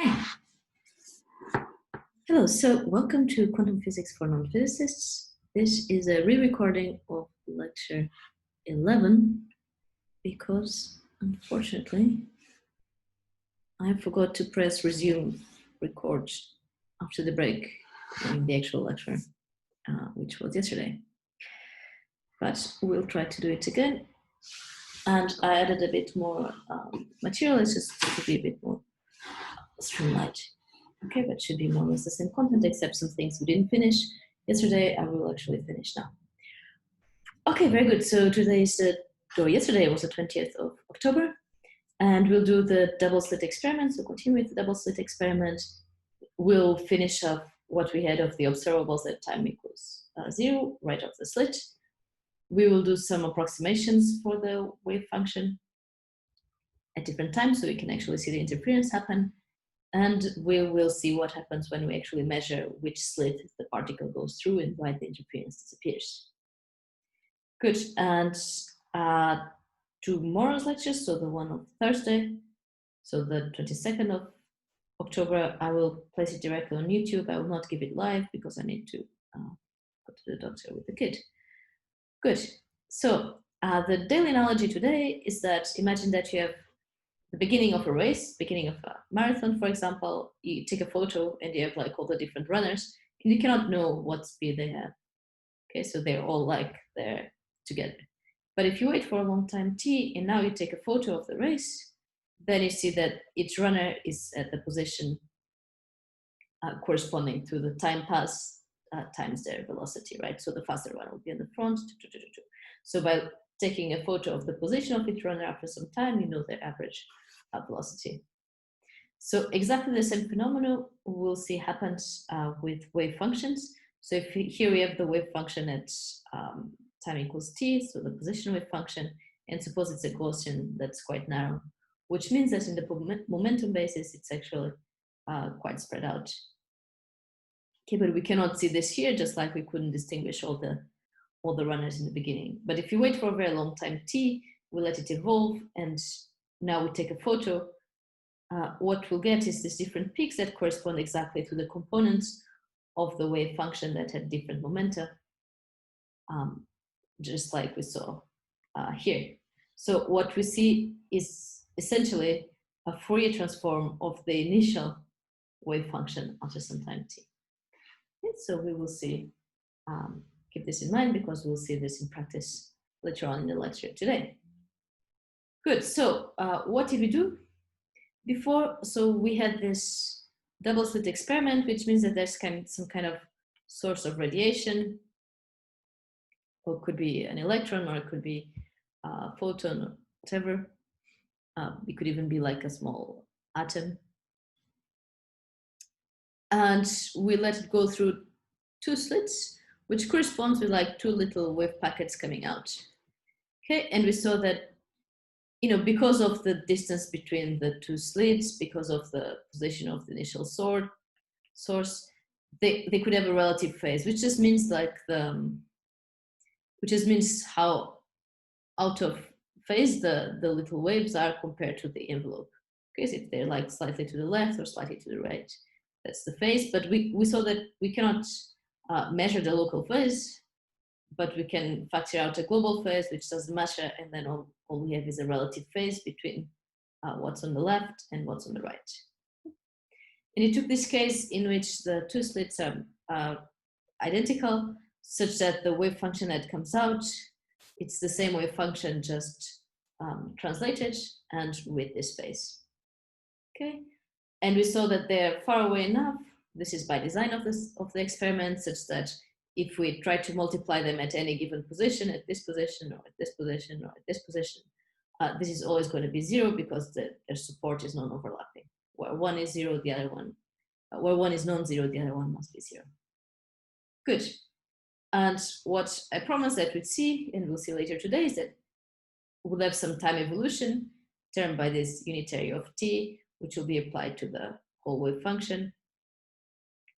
Hi. Hello, so welcome to Quantum Physics for Non-Physicists. This is a re-recording of lecture 11 because, unfortunately, I forgot to press resume record after the break in the actual lecture, which was yesterday. But we'll try to do it again. And I added a bit more material, it's just to be a bit more streamlined. Okay, but should be more or less the same content, except some things we didn't finish yesterday. I will actually finish now. Okay, very good. So yesterday was the 20th of October, and we'll do the double-slit experiment. So continue with the double-slit experiment. We'll finish up what we had of the observables at time equals 0, right off the slit. We will do some approximations for the wave function at different times, so we can actually see the interference happen. And we will see what happens when we actually measure which slit the particle goes through and why the interference disappears. Good, and tomorrow's lectures, so the one of Thursday, so the 22nd of October, I will place it directly on YouTube. I will not give it live because I need to go to the doctor with the kid. Good, so the daily analogy today is that imagine that you have the beginning of a race, beginning of a marathon, for example. You take a photo and you have like all the different runners and you cannot know what speed they have. Okay, so they're all like there together. But if you wait for a long time t and now you take a photo of the race, then you see that each runner is at the position corresponding to the time pass times their velocity, right? So the faster runner will be in the front. So by taking a photo of the position of each runner after some time, you know their average velocity. So exactly the same phenomenon we'll see happens with wave functions. So if here we have the wave function at time equals t, so the position wave function, and suppose it's a Gaussian that's quite narrow, which means that in the momentum basis, it's actually quite spread out. Okay, but we cannot see this here, just like we couldn't distinguish all the runners in the beginning. But if you wait for a very long time t, we let it evolve, and now we take a photo, what we'll get is these different peaks that correspond exactly to the components of the wave function that had different momenta, just like we saw here. So what we see is essentially a Fourier transform of the initial wave function after some time t. And so we will see, keep this in mind because we'll see this in practice later on in the lecture today. Good, so what did we do before? So we had this double slit experiment, which means that there's some kind of source of radiation, or it could be an electron, or it could be a photon, or whatever. It could even be like a small atom. And we let it go through two slits, which corresponds with like two little wave packets coming out. Okay, and we saw that, because of the distance between the two slits, because of the position of the initial source, they could have a relative phase, which just means how out of phase the little waves are compared to the envelope. Okay, so if they're like slightly to the left or slightly to the right, that's the phase. But we saw that we cannot measure the local phase, but we can factor out a global phase, which doesn't matter, and then all we have is a relative phase between what's on the left and what's on the right. And it took this case in which the two slits are identical, such that the wave function that comes out, it's the same wave function, just translated and with this phase. Okay, and we saw that they're far away enough. This is by design of the experiment, such that if we try to multiply them at any given position, at this position, or at this position, or at this position, this is always going to be 0 because their support is non-overlapping. Where one is 0, the other one, where one is non-zero, the other one must be 0. Good. And what I promised that we'd see, and we'll see later today, is that we'll have some time evolution termed by this unitary of t, which will be applied to the whole wave function.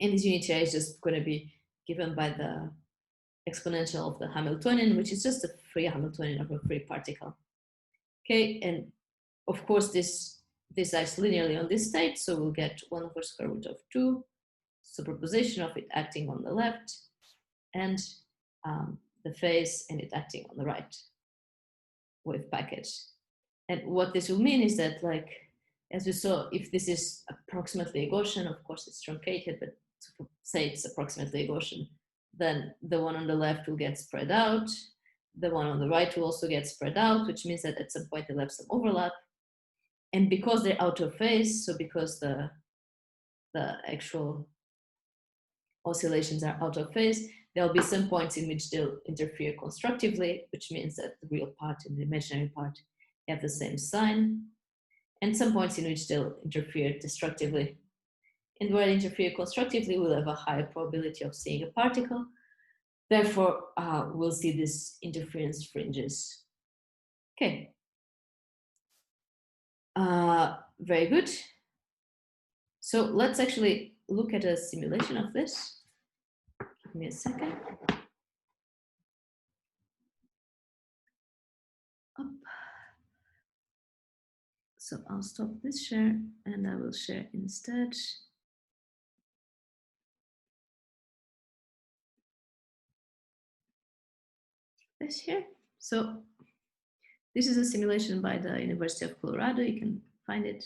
And this unitary is just going to be given by the exponential of the Hamiltonian, which is just a free Hamiltonian of a free particle. Okay, and of course this this acts linearly on this state, so we'll get 1 over square root of 2, superposition of it acting on the left, and the phase and it acting on the right wave package. And what this will mean is that, like, as we saw, if this is approximately a Gaussian, of course it's truncated, but to say it's approximately a Gaussian, then the one on the left will get spread out, the one on the right will also get spread out, which means that at some point they'll have some overlap. And because they're out of phase, so because the actual oscillations are out of phase, there'll be some points in which they'll interfere constructively, which means that the real part and the imaginary part have the same sign, and some points in which they'll interfere destructively. And where they interfere constructively, we'll have a higher probability of seeing a particle. Therefore, we'll see these interference fringes. Okay. Very good. So let's actually look at a simulation of this. Give me a second. Up. So I'll stop this share and I will share instead. This here. So this is a simulation by the University of Colorado. You can find it.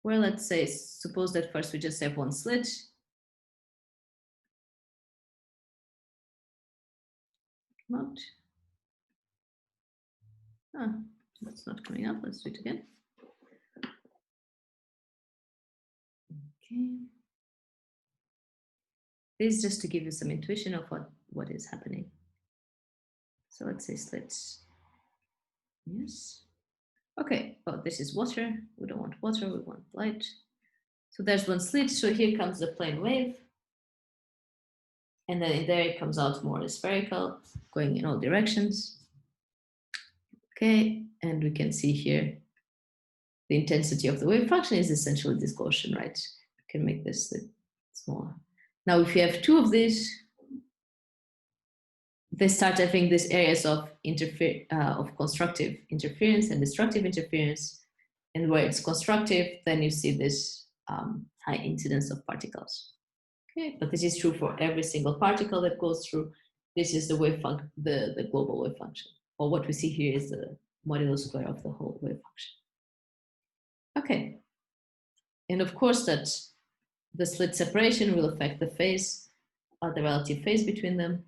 Where, let's say, suppose that first we just have one slit. Come out. Ah, that's not coming up. Let's do it again. Okay. This is just to give you some intuition of what is happening. So let's say slits. Yes. Okay. Oh, this is water. We don't want water. We want light. So there's one slit. So here comes the plane wave. And then in there it comes out more spherical, going in all directions. Okay. And we can see here the intensity of the wave function is essentially this Gaussian, right? We can make this slit smaller. Now, if you have two of these, they start having these areas of constructive interference and destructive interference. And where it's constructive, then you see this high incidence of particles. Okay, but this is true for every single particle that goes through. This is the wave function, the global wave function. Or what we see here is the modular square of the whole wave function. Okay, and of course that the slit separation will affect the phase, the relative phase between them,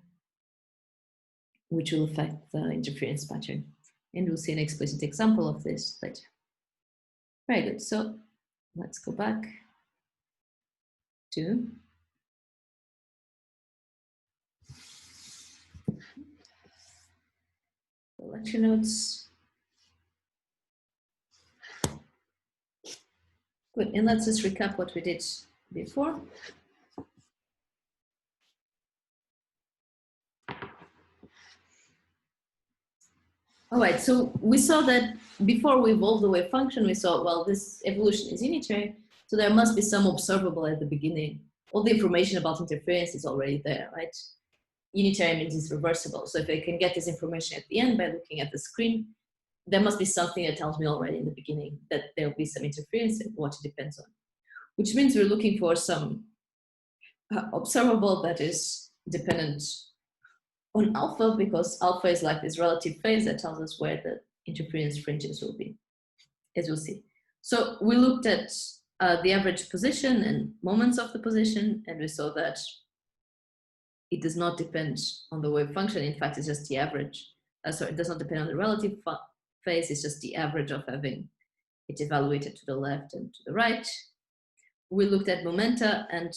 which will affect the interference pattern. And we'll see an explicit example of this later. Very good, so let's go back to the lecture notes. Good, and let's just recap what we did before. All right, so we saw that before we evolved the wave function, we saw, well, this evolution is unitary, so there must be some observable at the beginning. All the information about interference is already there, right? Unitary means it's reversible. So if I can get this information at the end by looking at the screen, there must be something that tells me already in the beginning that there'll be some interference and what it depends on. Which means we're looking for some observable that is dependent on alpha, because alpha is like this relative phase that tells us where the interference fringes will be, as we'll see. So we looked at the average position and moments of the position, and we saw that it does not depend on the wave function. In fact, it's just the average. Sorry, it does not depend on the relative phase. It's just the average of having it evaluated to the left and to the right. We looked at momenta, and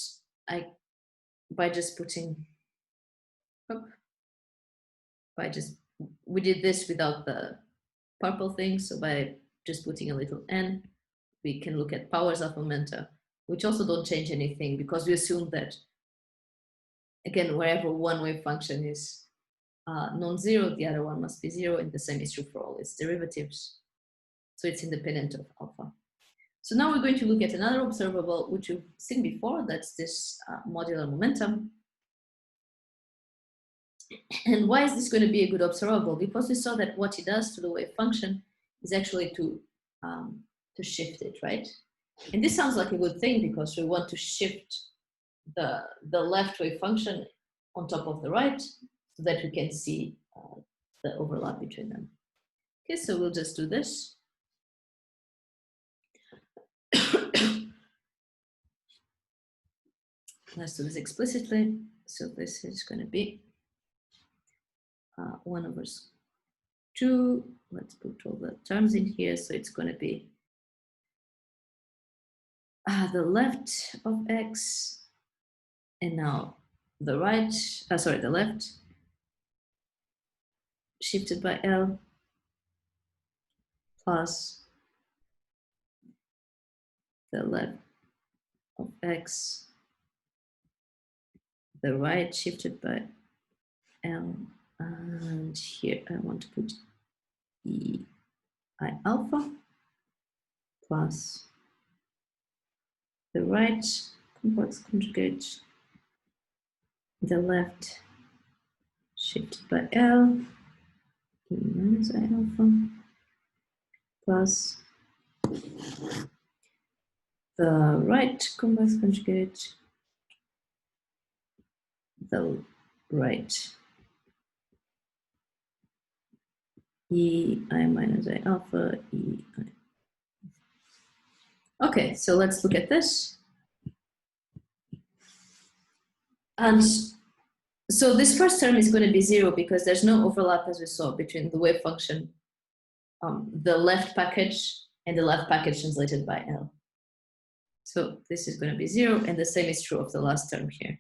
by just putting, we did this without the purple thing. So by just putting a little n, we can look at powers of momenta, which also don't change anything, because we assume that, again, wherever one wave function is non-zero, the other one must be zero, and the same is true for all its derivatives. So it's independent of alpha. So now we're going to look at another observable, which you've seen before. That's this modular momentum. And why is this going to be a good observable? Because we saw that what it does to the wave function is actually to shift it, right? And this sounds like a good thing because we want to shift the left wave function on top of the right so that we can see the overlap between them. Okay, so we'll just do this. Let's do this explicitly. So this is going to be 1/2. Let's put all the terms in here. So it's going to be the left of x, and now the right, sorry, the left shifted by L plus the left of x, the right shifted by L, and here I want to put E I alpha plus the right complex conjugate, the left shifted by L, E minus I alpha plus the right complex conjugate, the right E I minus I alpha, E I. Okay, so let's look at this. And so this first term is going to be 0 because there's no overlap, as we saw, between the wave function, the left package, and the left package translated by L. So this is going to be 0, and the same is true of the last term here,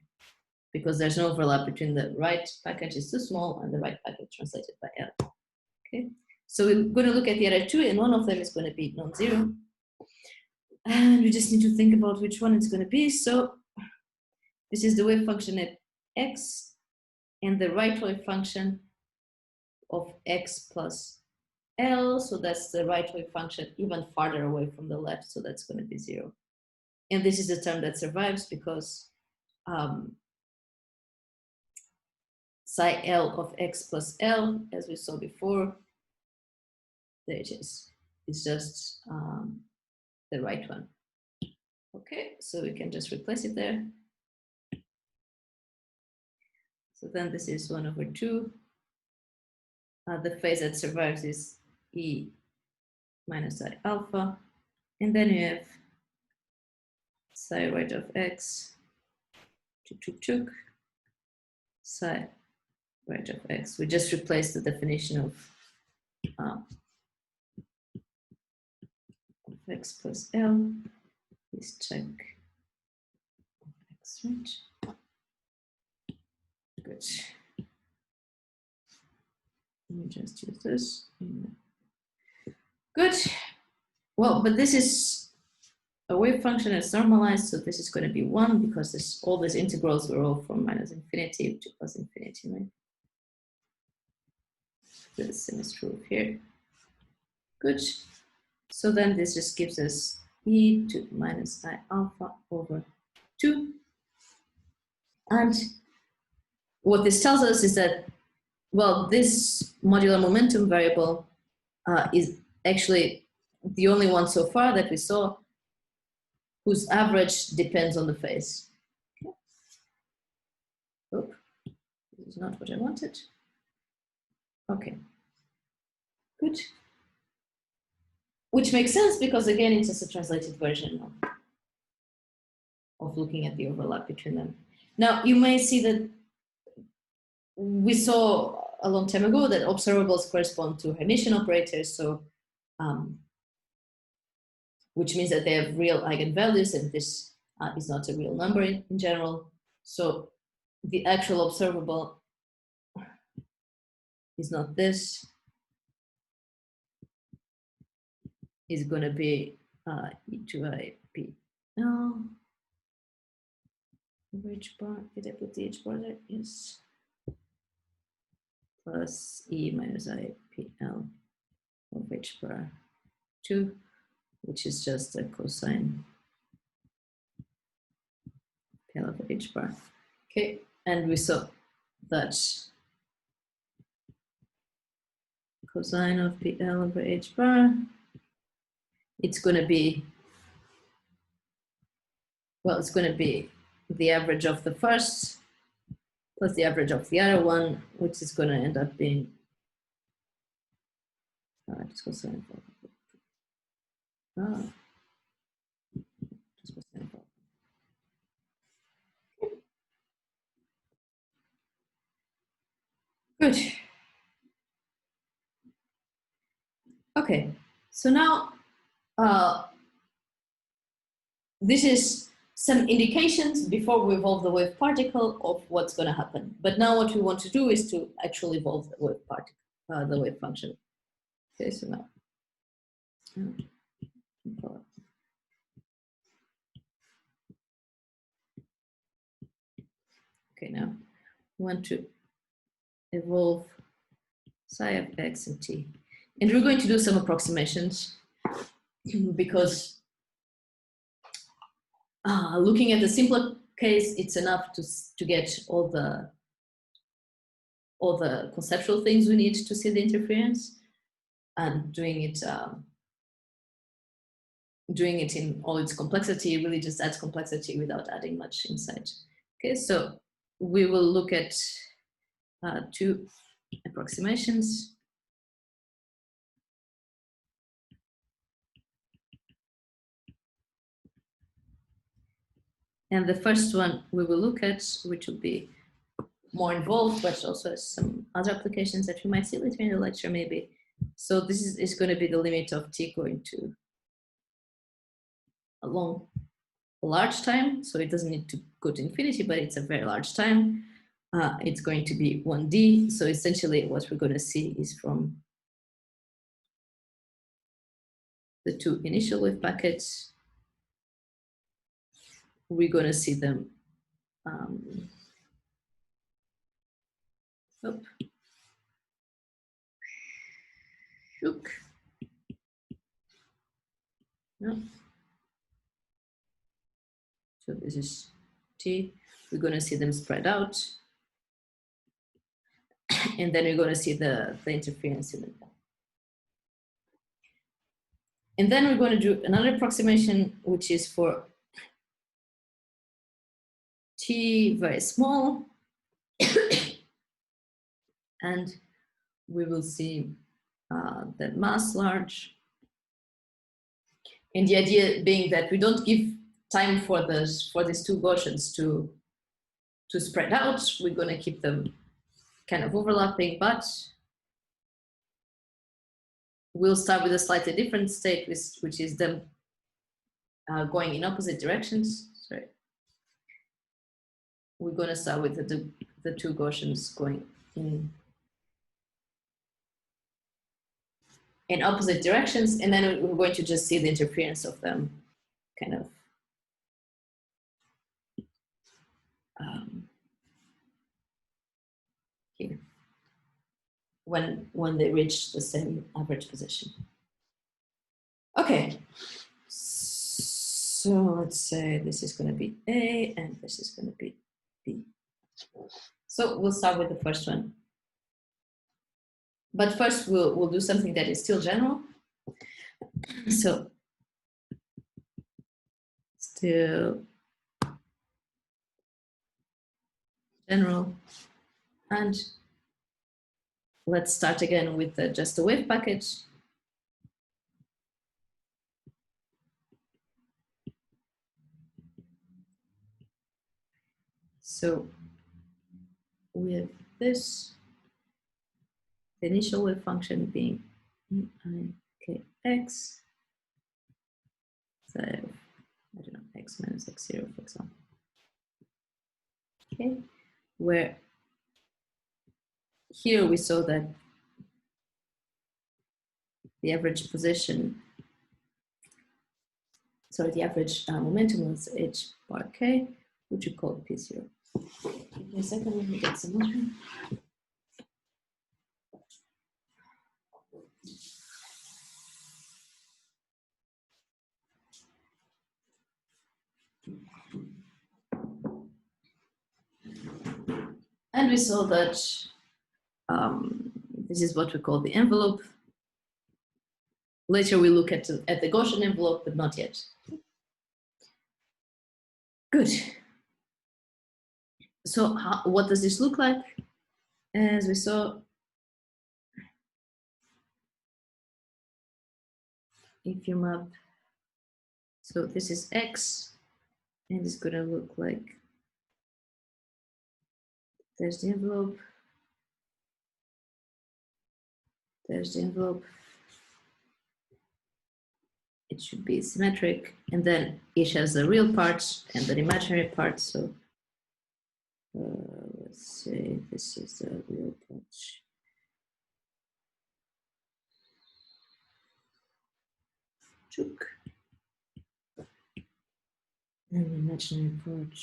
because there's no overlap between the right package is too small and the right package translated by L. Okay, so we're going to look at the other two, and one of them is going to be non-zero. And we just need to think about which one it's going to be. So this is the wave function at x, and the right wave function of x plus L. So that's the right wave function even farther away from the left. So that's going to be 0. And this is the term that survives because psi L of x plus L, as we saw before, there it is. It's just the right one. Okay, so we can just replace it there. So then this is 1/2. The phase that survives is E minus I alpha. And then you have psi right of x, tuk, psi right of x. We just replaced the definition of x plus L. Please check x, right? Good. Let me just use this. Good. Well, but this is a wave function that's normalized, so this is going to be 1 because this, all these integrals were all from minus infinity to plus infinity, right? The same is true here. Good. So then this just gives us e to minus I alpha over 2. And what this tells us is that, well, this modular momentum variable is actually the only one so far that we saw whose average depends on the phase. Okay. Oh, this is not what I wanted. Okay, good. Which makes sense because, again, it's just a translated version of looking at the overlap between them. Now, you may see that we saw a long time ago that observables correspond to Hermitian operators, so which means that they have real eigenvalues, and this is not a real number in general. So the actual observable is not this. Is going to be e to I p L over h bar. Did I put the h bar there? Yes. Plus e minus I p L of h bar 2, which is just a cosine P L of h bar. Okay, and we saw that cosine of p L over h bar it's going to be, well, it's going to be the average of the first plus the average of the other one, which is going to end up being, good. Okay, so now this is some indications before we evolve the wave particle of what's going to happen. But now what we want to do is to actually evolve the wave particle, the wave function. Okay, so now. Okay, now we want to evolve psi of x and t. And we're going to do some approximations because looking at the simpler case, it's enough to get all the conceptual things we need to see the interference, and doing it in all its complexity really just adds complexity without adding much insight. Okay, so we will look at two approximations. And the first one we will look at, which will be more involved, but also some other applications that we might see later in the lecture, maybe. So this is going to be the limit of t going to a large time. So it doesn't need to go to infinity, but it's a very large time. It's going to be 1D. So essentially what we're going to see is from the two initial wave packets, we're going to see them No. So this is t. We're going to see them spread out. And then we're going to see the interference in them. And then we're going to do another approximation, which is for t very small. And we will see the mass large. And the idea being that we don't give time for these two Gaussians to spread out. We're going to keep them kind of overlapping, but we'll start with a slightly different state, which is them going in opposite directions. Sorry. We're going to start with the two Gaussians going in opposite directions, and then we're going to just see the interference of them kind of here when they reach the same average position. Okay, so let's say this is going to be A and this is going to be B. So we'll start with the first one. But first we'll do something that is still general. So still general, and let's start again with just the wave package. So with this, the initial wave function being ikx, so I don't know, x minus x0, for example. Okay, where here we saw that the average position, sorry, the average momentum was h bar k, which we call p0. Give me a second, let me get some water. And we saw that this is what we call the envelope. Later we look at the Gaussian envelope, but not yet. Good. So what does this look like? As we saw, if you map, so this is X, and it's going to look like, there's the envelope, there's the envelope. It should be symmetric, and then each has the real part and the imaginary part. So let's say this is the real part. Chook. And the imaginary part.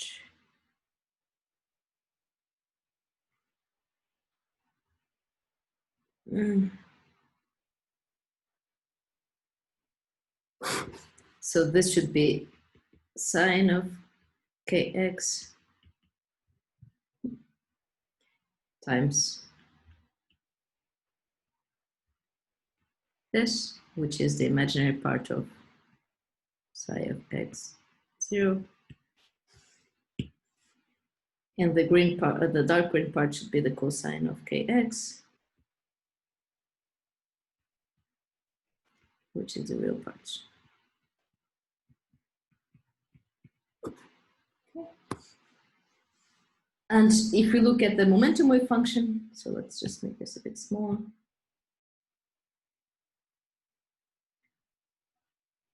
So this should be sine of kx times this, which is the imaginary part of psi of x 0. And the green part, the dark green part should be the cosine of kx, which is the real part. Okay. And if we look at the momentum wave function, so let's just make this a bit smaller.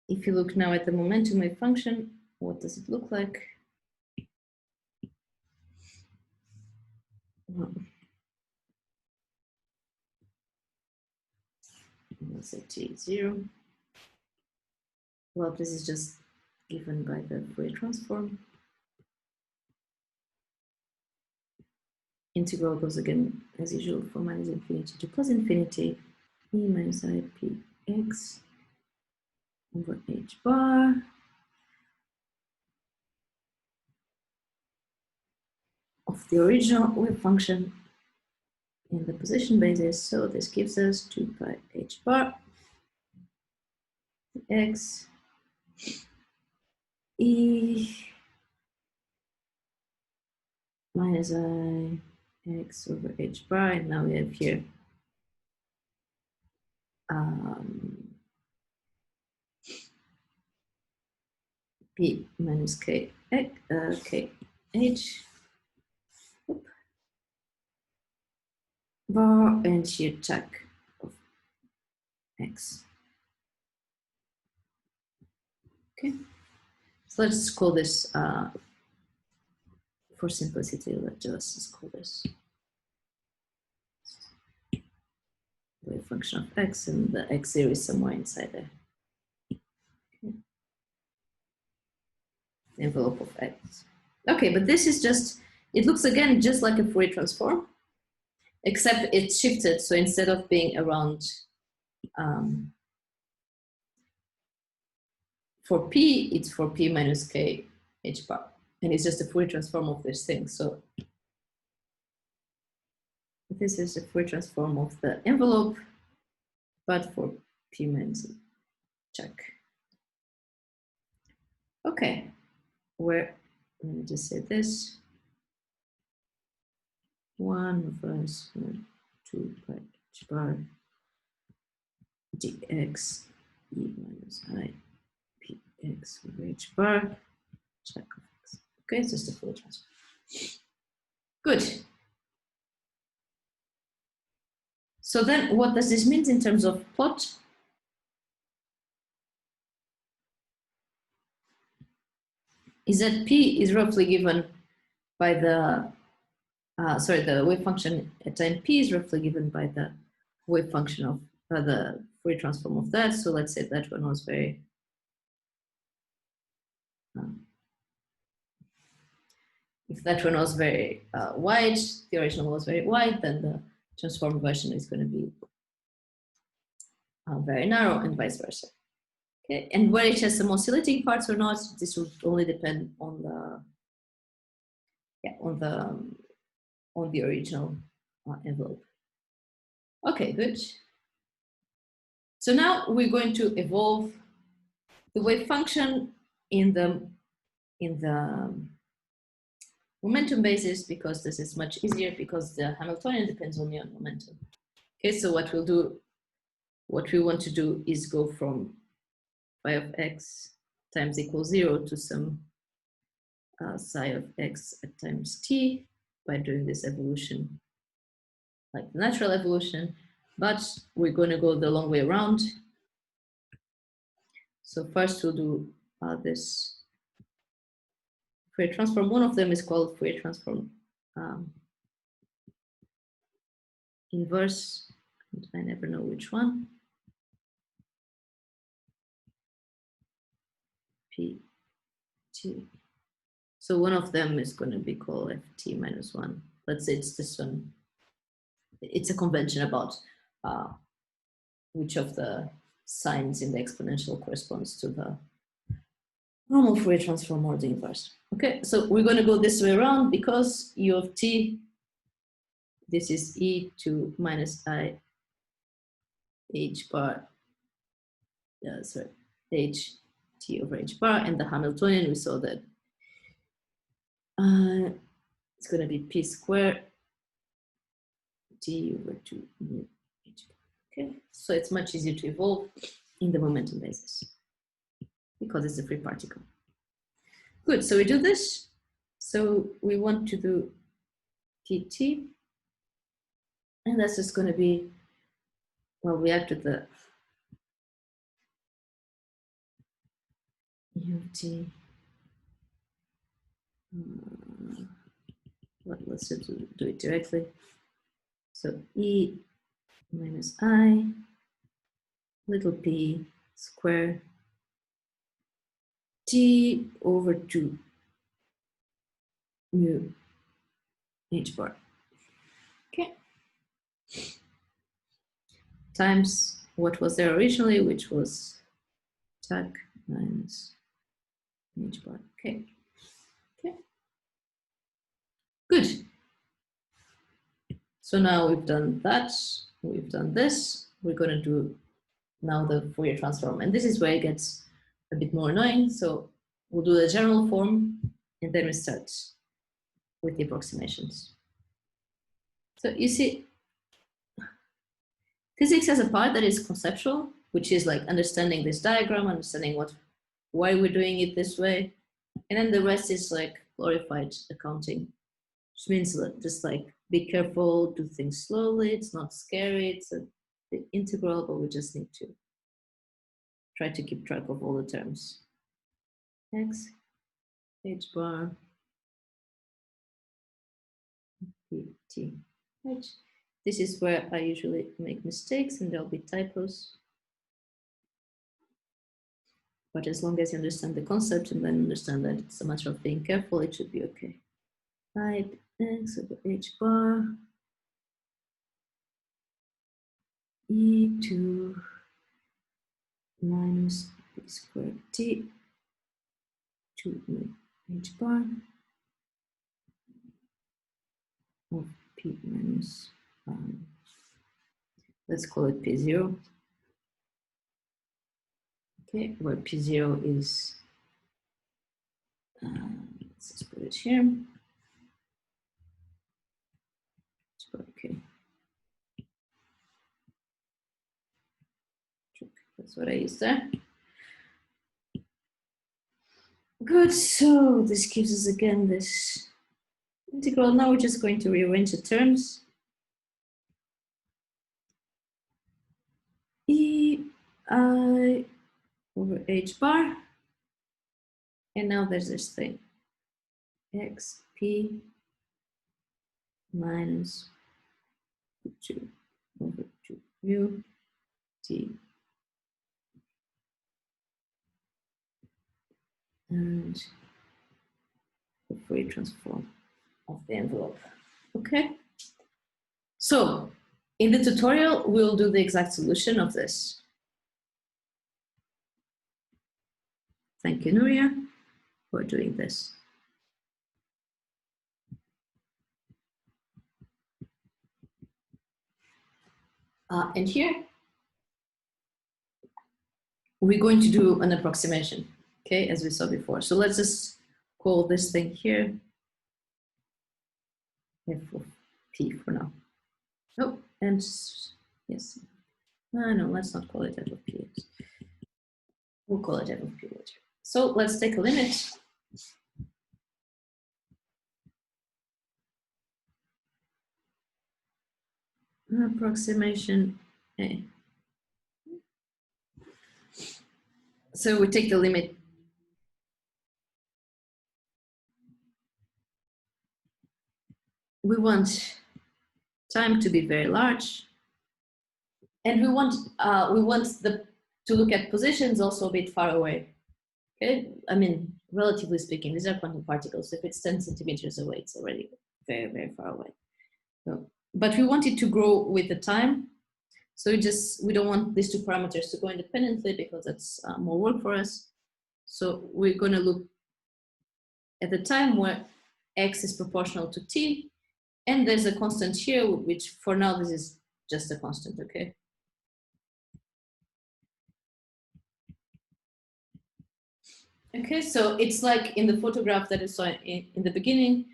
If you look now at the momentum wave function, what does it look like? Well, let's say t0. Well, this is just given by the Fourier transform. Integral goes again, as usual, from minus infinity to plus infinity, e minus I p x over h bar of the original wave function in the position basis. So this gives us 2 pi h bar x e minus I x over h bar. And now we have here p minus k h bar and shear tack of x. Okay, so let's call this, for simplicity, let's just call this wave function of x, and the x0 is somewhere inside there. Okay. The envelope of x. Okay, but this is just, it looks again just like a Fourier transform, except it's shifted. So instead of being around, for p, it's for p minus k h bar. And it's just a Fourier transform of this thing. So this is a Fourier transform of the envelope, but for p minus check. Okay, where, let me just say this. 1 over 2 pi h bar dx e minus I p x over h bar check of x. Okay, it's just a Fourier transform. Good. So then what does this mean in terms of plot? Is that p is roughly given by the, the wave function at time p is roughly given by the wave function of the Fourier transform of that. So let's say that one was very, if that one was very wide, the original was very wide, then the transformed version is going to be very narrow, and vice versa. Okay, and where it has some oscillating parts or not, this will only depend on the, on the original envelope. Okay, good. So now we're going to evolve the wave function in the momentum basis, because this is much easier, because the Hamiltonian depends only on momentum. Okay, so what we want to do is go from phi of x times equals 0 to some psi of x at times t by doing this evolution, like the natural evolution, but we're going to go the long way around. So first we'll do this Fourier transform. One of them is called Fourier transform inverse. I never know which one. P, T. So one of them is going to be called ft minus 1. Let's say it's this one. It's a convention about which of the signs in the exponential corresponds to the normal Fourier transform or the inverse. Okay, so we're going to go this way around, because u of t, this is e to minus I h bar, h t over h bar, and the Hamiltonian, we saw that it's going to be p squared t over 2 mu h bar. Okay, so it's much easier to evolve in the momentum basis because it's a free particle. Good, so we do this. So we want to do pt, and that's just going to be, well, we add to the ut. Well, let's do it directly. So e minus I little p square t over 2 mu h bar. Okay. Times what was there originally, which was tag minus h bar. Okay. Okay. Good. So now we've done that. We've done this. We're going to do now the Fourier transform, and this is where it gets a bit more annoying. So we'll do the general form, and then we start with the approximations. So you see, physics has a part that is conceptual, which is like understanding this diagram, understanding why we're doing it this way, and then the rest is like glorified accounting, which means just like be careful, do things slowly. It's not scary. It's the integral, but we just need to try to keep track of all the terms. X, h bar, p, t, h. This is where I usually make mistakes, and there'll be typos. But as long as you understand the concept and then understand that it's a matter of being careful, it should be okay. Type x over h bar e2 minus p squared t 2 h bar of p minus, let's call it p0. Okay, where p0 is, let's just put it here. Okay. That's what I used there. Good, so this gives us again this integral. Now we're just going to rearrange the terms. E I over h bar. And now there's this thing. xp minus 2 over 2 mu t. And the Fourier transform of the envelope. Okay. So in the tutorial, we'll do the exact solution of this. Thank you, Nuria, for doing this. And here, we're going to do an approximation, okay, as we saw before. So let's just call this thing here f of p for now. Oh, and yes, no, let's not call it f of p. We'll call it f of p later. So let's take a limit. Approximation A. So we take the limit. We want time to be very large, and we want to look at positions also a bit far away. Okay, I mean, relatively speaking, these are quantum particles. If it's 10 centimeters away, it's already very, very far away. So, but we want it to grow with the time. So we don't want these two parameters to go independently because that's more work for us. So we're going to look at the time where x is proportional to t, and there's a constant here, which for now this is just a constant, okay? Okay, so it's like in the photograph that I saw in the beginning.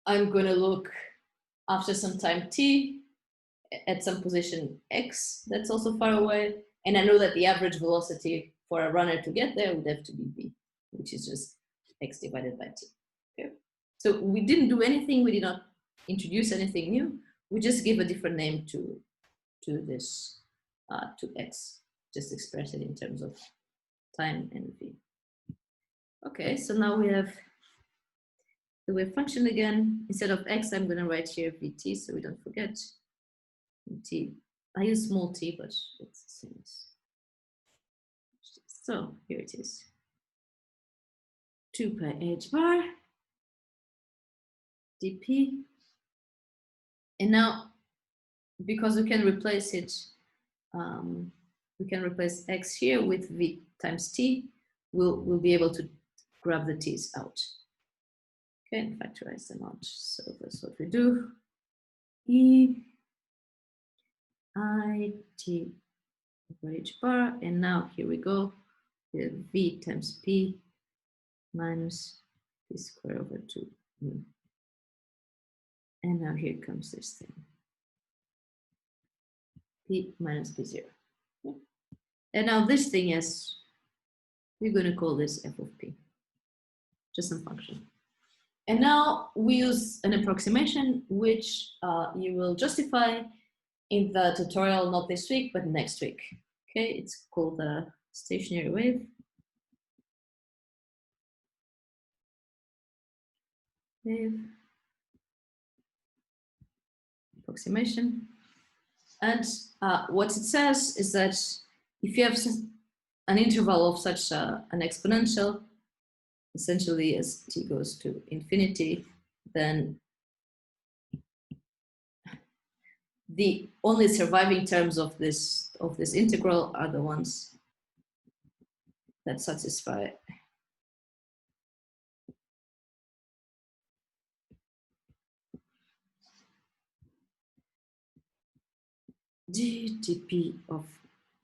I'm going to look after some time t at some position x that's also far away, and I know that the average velocity for a runner to get there would have to be v, which is just x divided by t. Okay? So we didn't do anything, we did not introduce anything new, we just gave a different name to this, to x, just express it in terms of time and v. Okay, so now we have the wave function again. Instead of x, I'm going to write here vt, so we don't forget. T. I use small t, but it's the same. So here it is. 2 pi h bar dp. And now, because we can replace it, we can replace x here with v times t. We'll be able to grab the t's out. Okay, and factorize them out. So that's what we do. E I t over h bar, and now here we go. We have v times p minus p squared over 2 mu. And now here comes this thing. P minus p0. And now this thing is, we're going to call this f of p, just some function. And now we use an approximation, which you will justify in the tutorial, not this week, but next week. Okay, it's called the stationary wave. Approximation. And what it says is that if you have an interval of such an exponential, essentially as t goes to infinity, then the only surviving terms of this integral are the ones that satisfy dp of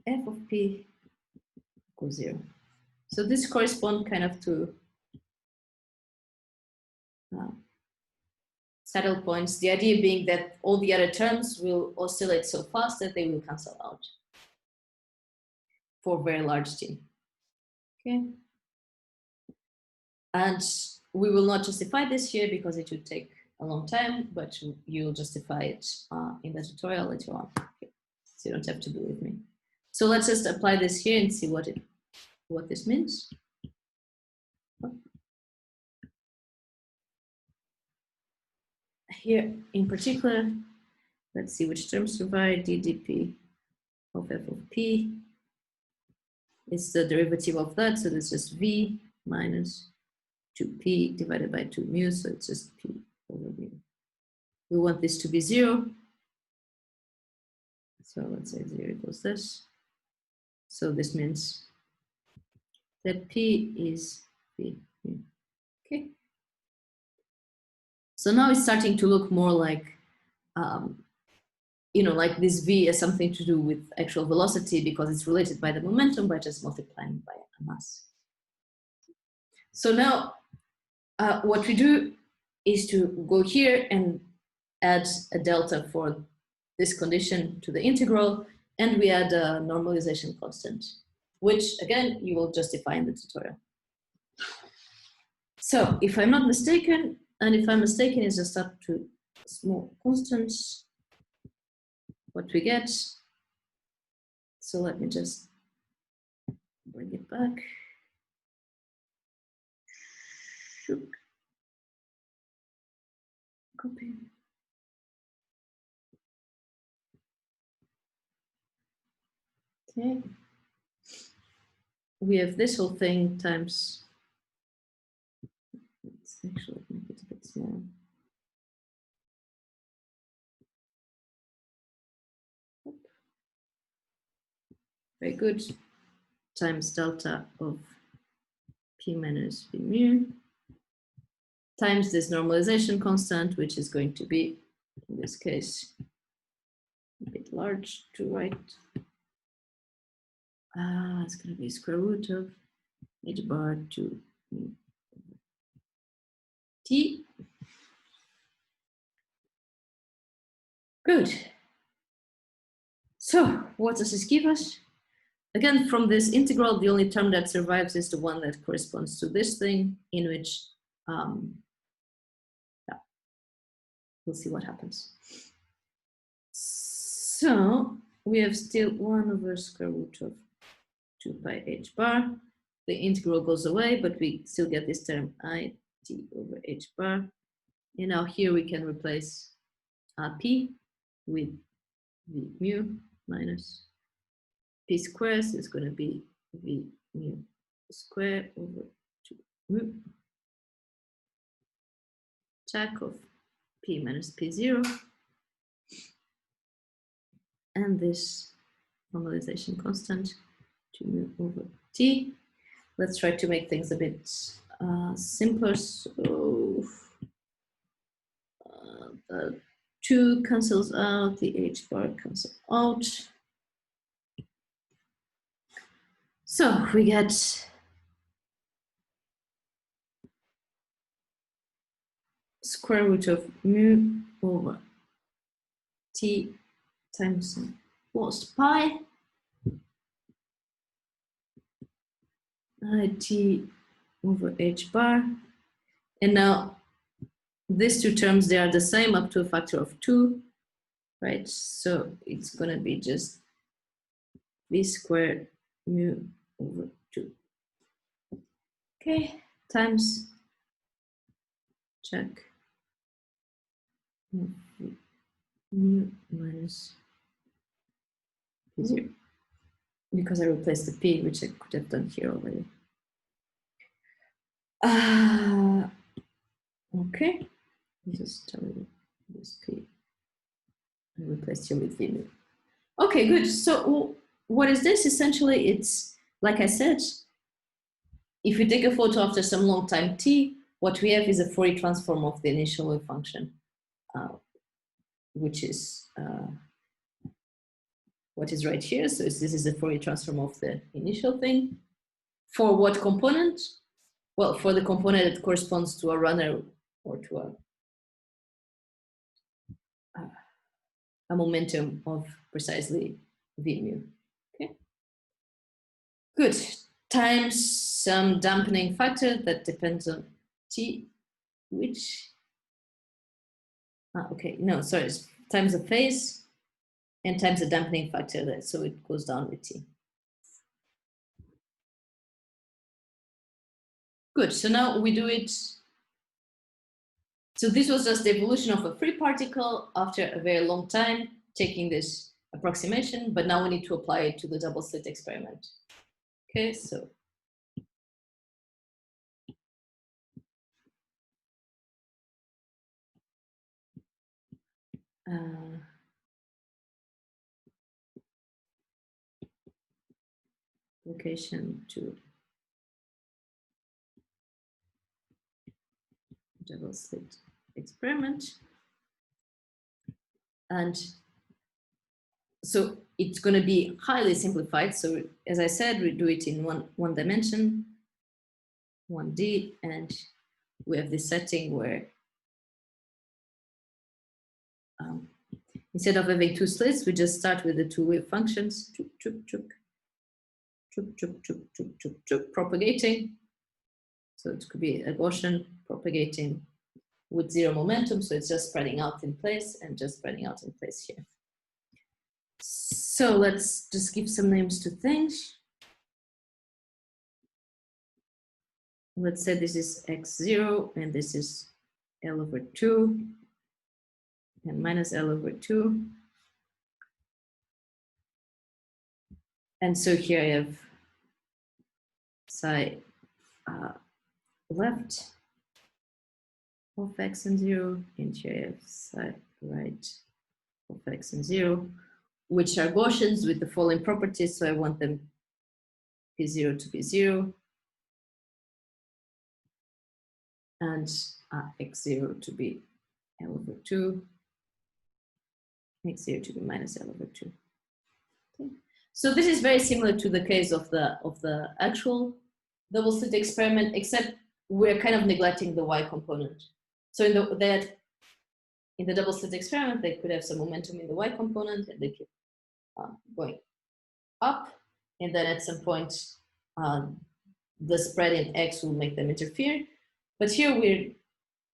f of p equals 0. So this corresponds kind of to saddle points, the idea being that all the other terms will oscillate so fast that they will cancel out for very large t. Okay. And we will not justify this here because it would take a long time, but you'll justify it in the tutorial later on. Okay. So you don't have to do with me. So let's just apply this here and see what this means. Here in particular, let's see which terms survive. ddp of f of p is the derivative of that, so that's just v minus 2p divided by 2 mu, so it's just p over mu. We want this to be 0. So let's say 0 equals this. So this means that p is v. Okay. So now it's starting to look more like you know, like this v has something to do with actual velocity because it's related by the momentum by just multiplying by a mass. So now what we do is to go here and add a delta for this condition to the integral, and we add a normalization constant, which again, you will justify in the tutorial. So if I'm not mistaken, and if I'm mistaken, it's just up to small constants, what we get. So let me just bring it back. Copy. Okay. We have this whole thing times, let's actually make it a bit smaller. Very good. Times delta of p minus v mu times this normalization constant, which is going to be, in this case, a bit large to write. It's going to be square root of h bar to t. Good. So what does this give us? Again, from this integral, the only term that survives is the one that corresponds to this thing, in which yeah, we'll see what happens. So we have still 1 over square root of 2 pi h bar. The integral goes away, but we still get this term I t over h bar. And now here we can replace p with v mu minus p squared, so it's going to be v mu square over 2 mu jack of p minus p0, and this normalization constant 2 mu over t. Let's try to make things a bit simpler. So the 2 cancels out, the h bar cancels out. So we get square root of mu over t times post pi I t over h bar. And now these two terms, they are the same up to a factor of 2, right? So it's going to be just v squared mu over 2. Okay, times check mu minus p0, because I replaced the p, which I could have done here already. Okay, just tell you this p. I replaced here with v mu. Okay, good. So what is this? Essentially, it's, like I said, if we take a photo after some long time t, what we have is a Fourier transform of the initial wave function, which is what is right here. So this is the Fourier transform of the initial thing. For what component? Well, for the component that corresponds to a runner or to a momentum of precisely v mu. Okay, good. Times some dampening factor that depends on t, which okay, no, sorry, it's times the phase and times the dampening factor, that so it goes down with t. Good. So now we do it. So this was just the evolution of a free particle after a very long time, taking this approximation, but now we need to apply it to the double slit experiment. Okay, so application to double slit experiment. And so it's going to be highly simplified. So as I said, we do it in one dimension, 1D, and we have this setting where instead of having two slits, we just start with the two wave functions, propagating. So it could be a Gaussian propagating with zero momentum. So it's just spreading out in place and just spreading out in place here. So let's just give some names to things. Let's say this is x0 and this is L/2 and minus L/2. And so here I have psi left of x and 0, and here I have psi right of x and 0, which are Gaussians with the following properties. So I want them P0 to be 0 and x0 to be L/2, x0 to be minus L/2. Okay. So this is very similar to the case of the actual double slit experiment, except we're kind of neglecting the y component. So in the double slit experiment, they could have some momentum in the y component, and they keep going up, and then at some point the spread in x will make them interfere. But here we're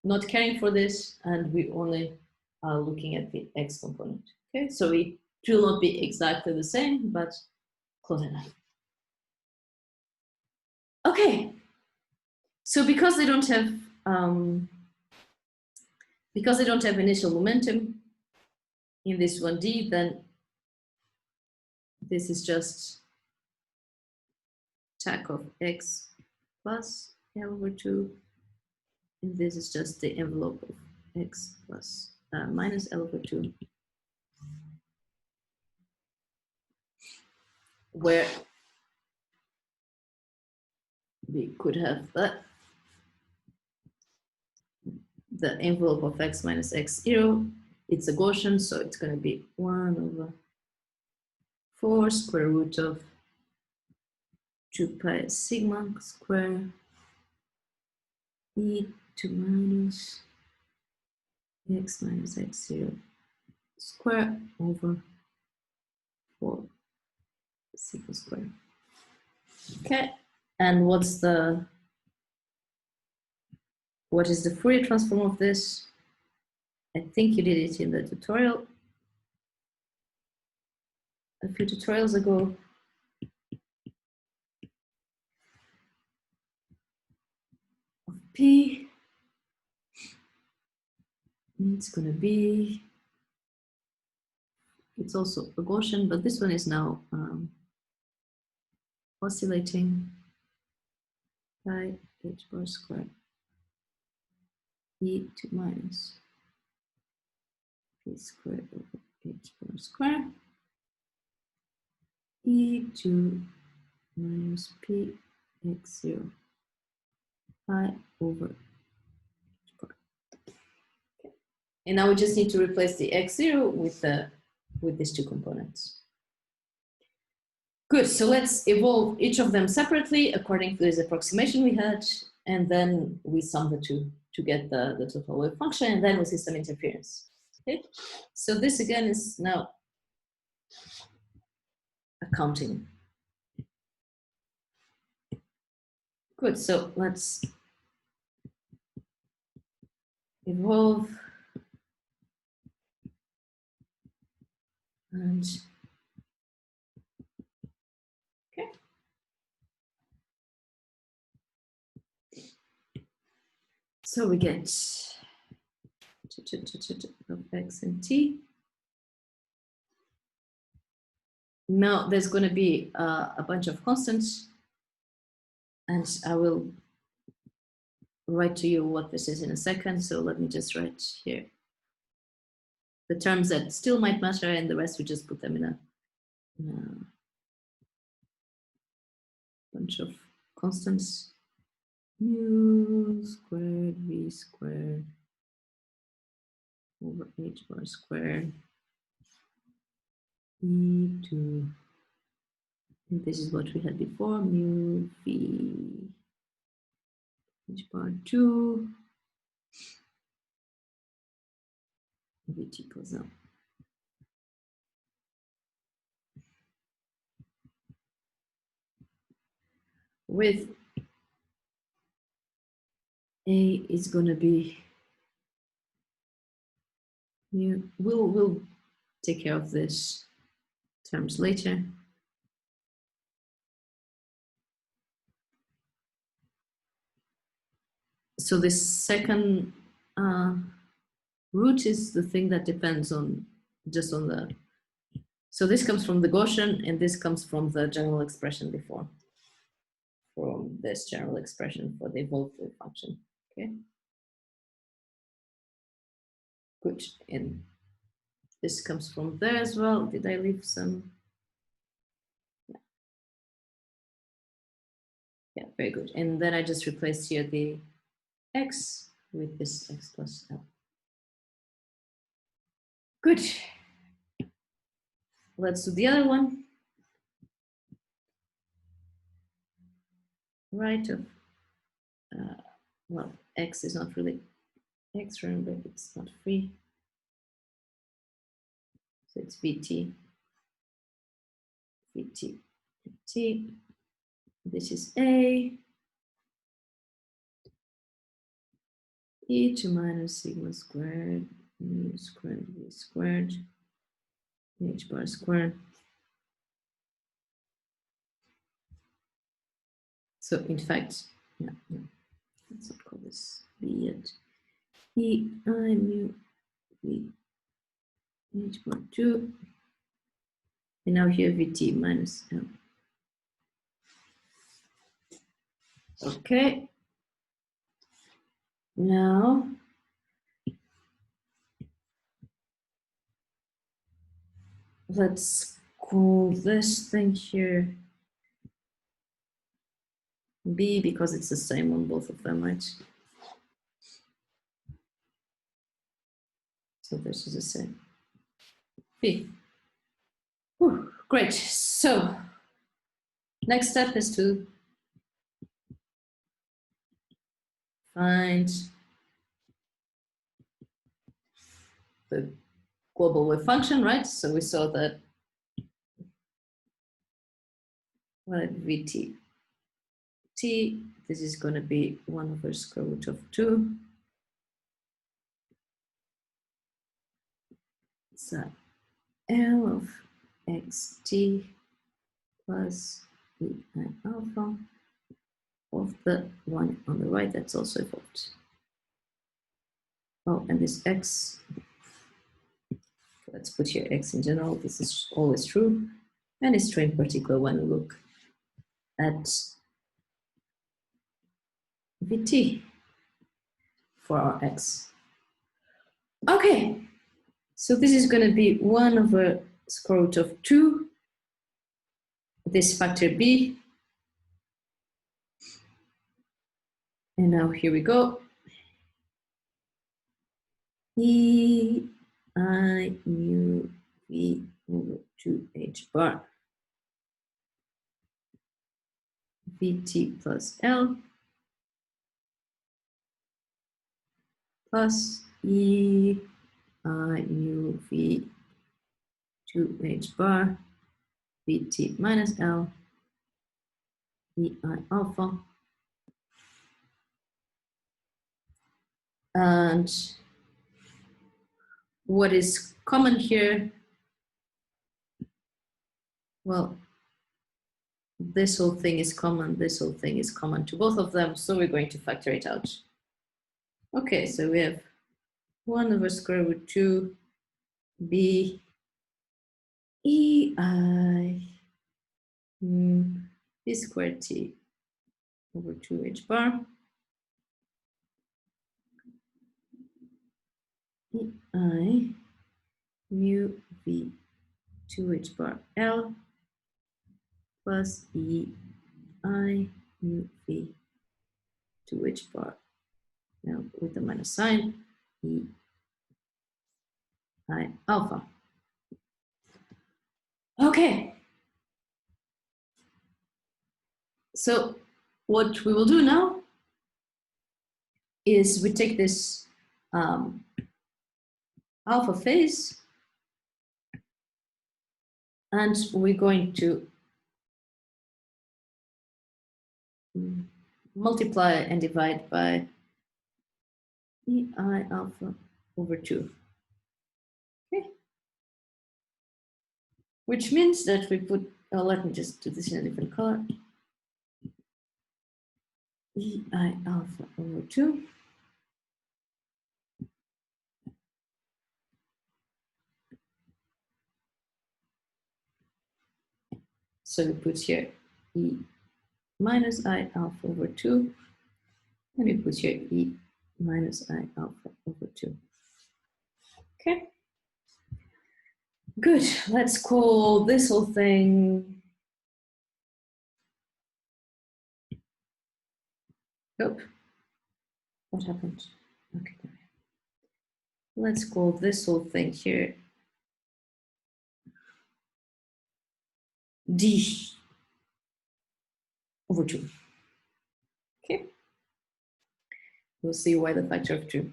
not caring for this, and we're only looking at the x component. Okay, so it will not be exactly the same, but close enough. Okay, so because they don't have initial momentum in this 1D, then this is just tach of x plus L/2, and this is just the envelope of x plus minus L/2, where we could have the envelope of x minus x0. It's a Gaussian, so it's going to be 1/4 square root of 2 pi sigma square e to minus x minus x0 square over 4 sigma square. Okay, and what is the Fourier transform of this? I think you did it in the tutorial a few tutorials ago. Of P, it's going to be, it's also a Gaussian, but this one is now oscillating by h bar square e to minus p squared over h bar square e to minus p x0 pi over h bar. Okay. And now we just need to replace the x0 with these two components. Good, so let's evolve each of them separately according to this approximation we had, and then we sum the two to get the total wave function, and then we see some interference. Okay, so this again is now accounting. Good, so let's evolve and okay. So we get of x and t. Now there's going to be a bunch of constants, and I will write to you what this is in a second. So let me just write here the terms that still might matter, and the rest we just put them in a bunch of constants. Mu squared v squared over h bar squared e to, this is what we had before, mu v h bar 2 vt equals L. With A is going to be mu. We'll take care of this terms later. So this second root is the thing that depends on just on the. So this comes from the Gaussian, and this comes from the general expression before. From this general expression for the evolved wave function. Okay. Good. And this comes from there as well. Did I leave some? Yeah. Yeah, very good. And then I just replaced here the x with this x plus L. Good. Let's do the other one. Right of, well, x is not really x, remember, it's not free. So it's vt, vt, t. This is a, e to minus sigma squared, mu squared, v squared, h bar squared. So in fact, yeah, no, let's not call this b yet. E I mu v h bar 2. And now here vt minus L. Okay. Now let's call this thing here B because it's the same on both of them, right? So this is the same. B. Whew, great. So next step is to find the global wave function, right? So we saw that vt t, this is going to be 1 over square root of 2. So L of xt plus e I alpha of the one on the right that's also evolved. Oh, and this x, let's put here x in general, this is always true, and it's true in particular when we look at vt for our x. Okay, so this is going to be 1 over square root of 2, this factor b, and now here we go. E I mu v over 2h bar vt plus L plus E I mu v 2h bar vt minus L E I alpha. And what is common here? Well, this whole thing is common, this whole thing is common to both of them, so we're going to factor it out. Okay, so we have 1 over square root 2 b e I b squared t over 2h bar e I mu v 2h bar L plus e I mu v 2h bar. Now with the minus sign, e I alpha. Okay. So what we will do now is we take this alpha phase and we're going to multiply and divide by EI alpha over 2. Okay. Which means that we put, let me just do this in a different color. EI alpha over 2. So we put here E minus I alpha over 2. And we put here E minus I alpha over 2. Okay. Good. Let's call this whole thing. Oh, what happened? Okay. Let's call this whole thing here D over 2. Okay. We'll see why the factor of 2.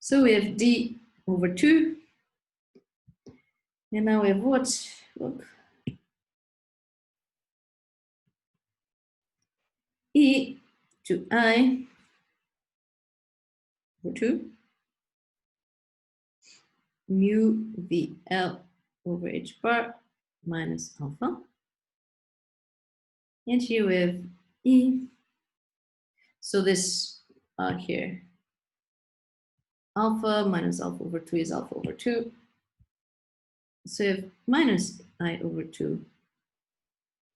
So we have D over 2. And now we have what? Whoop. E to I over 2 mu VL over H bar minus alpha. And here we have E. So this here, alpha minus alpha over 2 is alpha over 2. So I have minus I over 2.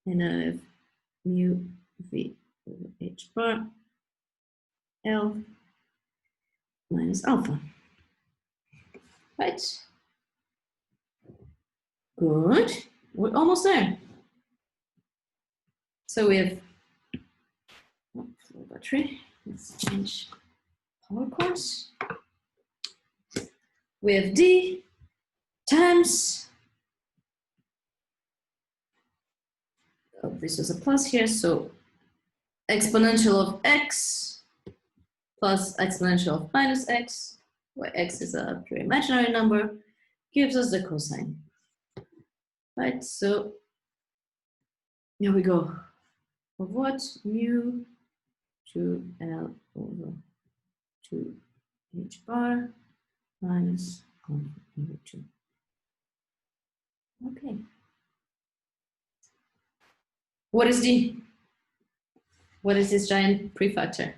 And I have mu V over H bar L minus alpha. Right? Good. We're almost there. So we have battery. Let's change power cords. We have D times, this is a plus here, so exponential of x plus exponential of minus x, where x is a pure imaginary number, gives us the cosine. Right, so here we go. Of what? Mu 2L over 2H bar minus alpha over 2. Okay. What is D? What is this giant prefactor?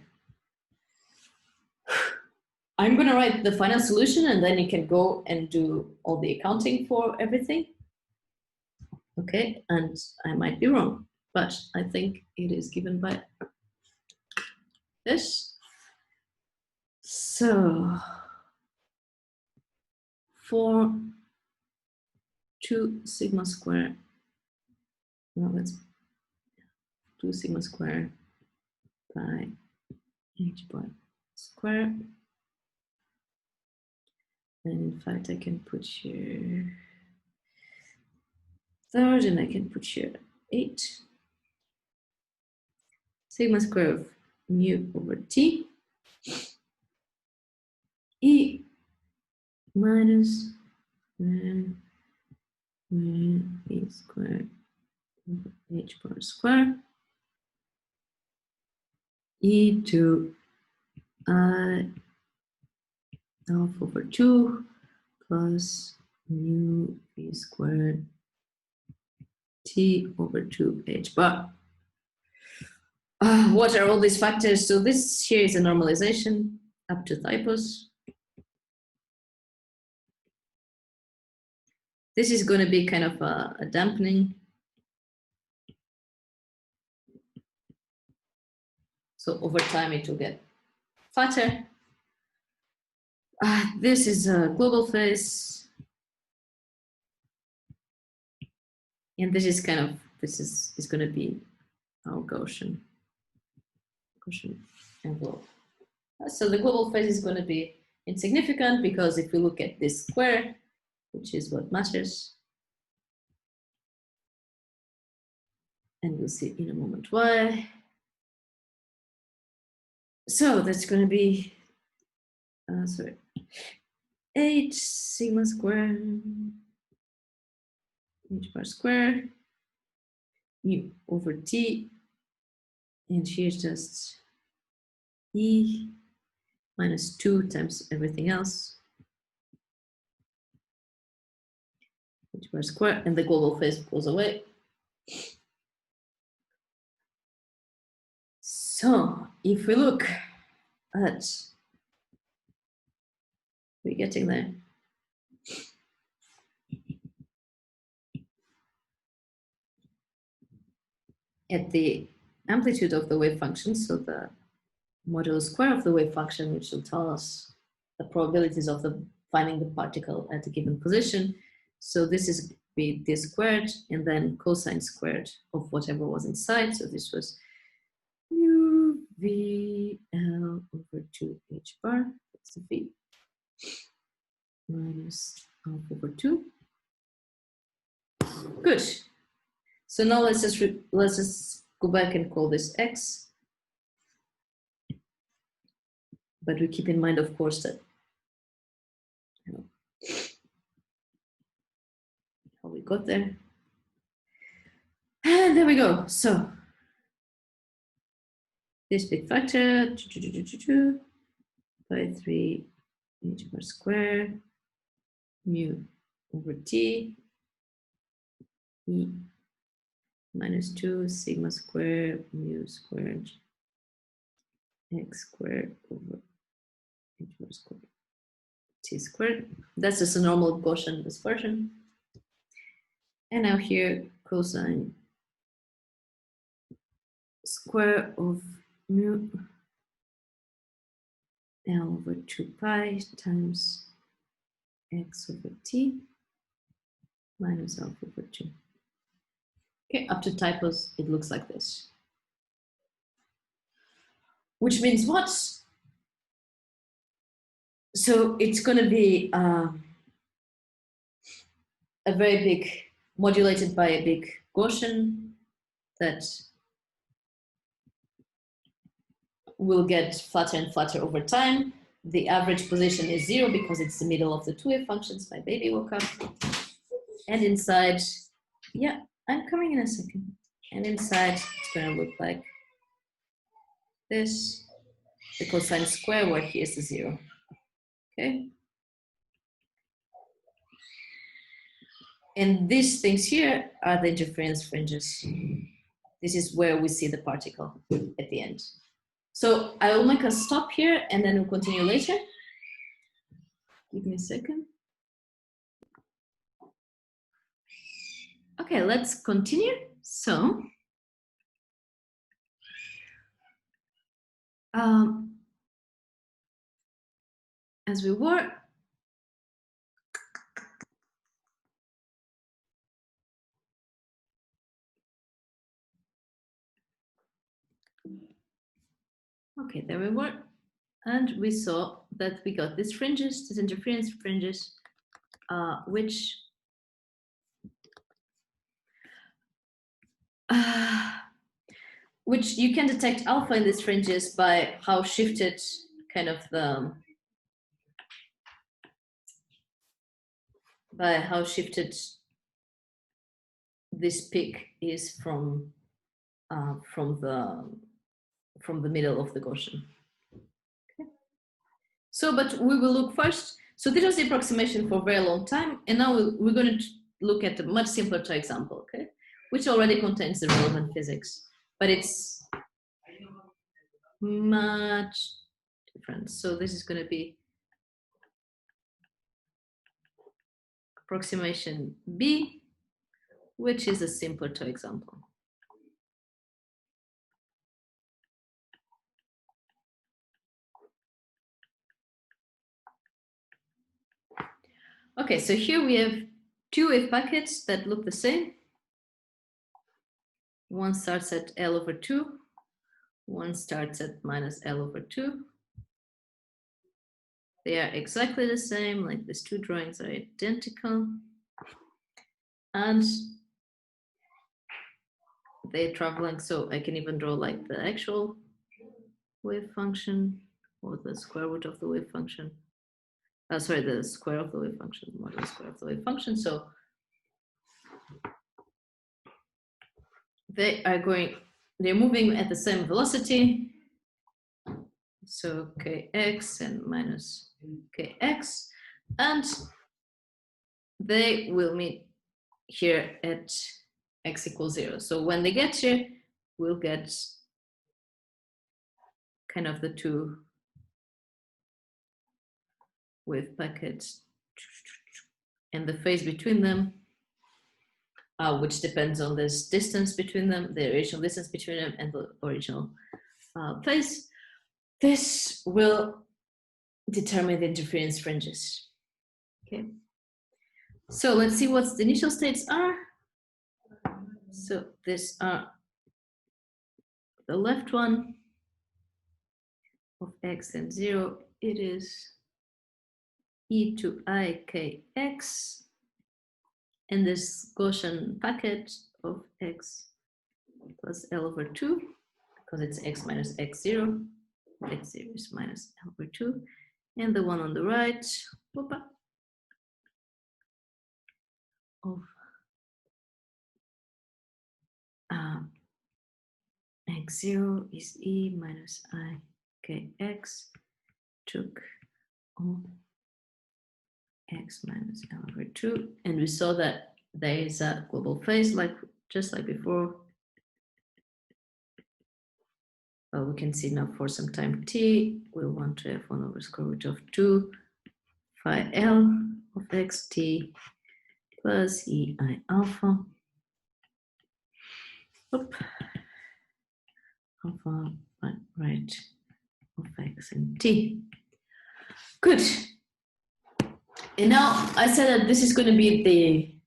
I'm going to write the final solution and then you can go and do all the accounting for everything. Okay, and I might be wrong, but I think it is given by this. So for 2 sigma square, well, let's 2 sigma square by H bar square. And in fact, I can put here third, and I can put here 8. Sigma square of mu over T. E minus E squared over H bar square. E to I alpha over 2 plus mu V squared T over 2 H bar. What are all these factors? So this here is a normalization up to typos. This is going to be kind of a dampening. So over time it will get fatter. This is a global phase. And this is kind of, this is going to be our Gaussian envelope. So the global phase is going to be insignificant because if we look at this square, which is what matters, And we'll see in a moment why. So that's going to be, sorry, H sigma square, H bar square, mu over T, and here's just E minus 2 times everything else, H bar square, and the global phase goes away. So if we look at, we're getting there. At the amplitude of the wave function, so the modular square of the wave function, which will tell us the probabilities of finding the particle at a given position. So this is be d squared and then cosine squared of whatever was inside. So this was mu v l over 2 h bar, that's the v, minus alpha over 2. Good. So now let's just go back and call this x. But we keep in mind, of course, that how we got there. And there we go. So this big factor, by 3 h bar square, mu over t, e minus 2 sigma square mu squared x squared over h bar squared t squared. That's just a normal Gaussian dispersion. And now here cosine square of mu L over 2 pi times x over t minus alpha over 2. Okay, up to typos, it looks like this. Which means what? So it's going to be a very big, modulated by a big Gaussian that will get flatter and flatter over time. The average position is 0 because it's the middle of the two wave functions. My baby woke up. And inside, yeah, I'm coming in a second. And inside, it's going to look like this, the cosine square, where here's the 0. Okay. And these things here are the interference fringes. This is where we see the particle at the end. So I will make a stop here and then we'll continue later. Give me a second. Okay, let's continue. So, as we were, okay, there we were. And we saw that we got these fringes, these interference fringes, which you can detect alpha in these fringes by how shifted kind of this peak is from the middle of the Gaussian. Okay. So, but we will look first. So this was the approximation for a very long time, and now we're going to look at a much simpler toy example, okay, which already contains the relevant physics, but it's much different. So this is going to be approximation B, which is a simpler toy example. Okay, so here we have two wave packets that look the same. One starts at L over 2. One starts at minus L over 2. They are exactly the same, like these two drawings are identical. And they're traveling. So I can even draw like the actual wave function or the square root of the wave function. Sorry, the square of the wave function, modular square of the wave function. So they're moving at the same velocity. So kx and minus kx, and they will meet here at x equals 0. So when they get here, we'll get kind of the two wave packets and the phase between them, which depends on this distance between them, the original distance between them and the original phase. This will determine the interference fringes. Okay. So let's see what the initial states are. So these are the left one of x and 0. It is e to I kx, and this Gaussian packet of x plus L over 2, because it's x minus x0. X0 is minus L over 2. And the one on the right, whoopa, of x0 is e minus I kx took on x minus L over 2. And we saw that there is a global phase, just like before. Well, we can see now for some time t, we'll want to have 1 over square root of 2 phi L of xt plus ei alpha. Alpha right of x and t. Good. And now I said that this is going to be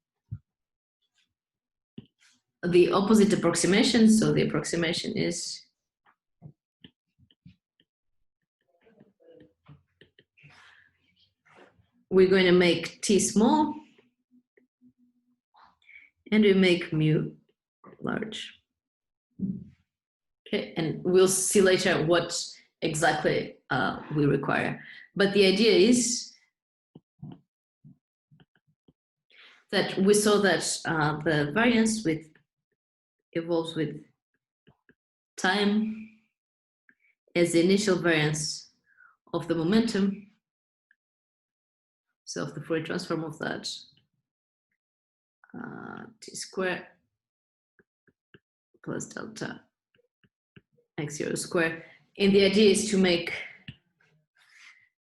the opposite approximation. So the approximation is we're going to make t small and we make mu large. Okay, and we'll see later what exactly we require. But the idea is that we saw that the variance evolves with time as the initial variance of the momentum. So of the Fourier transform of that t squared plus delta x0 squared. And the idea is to make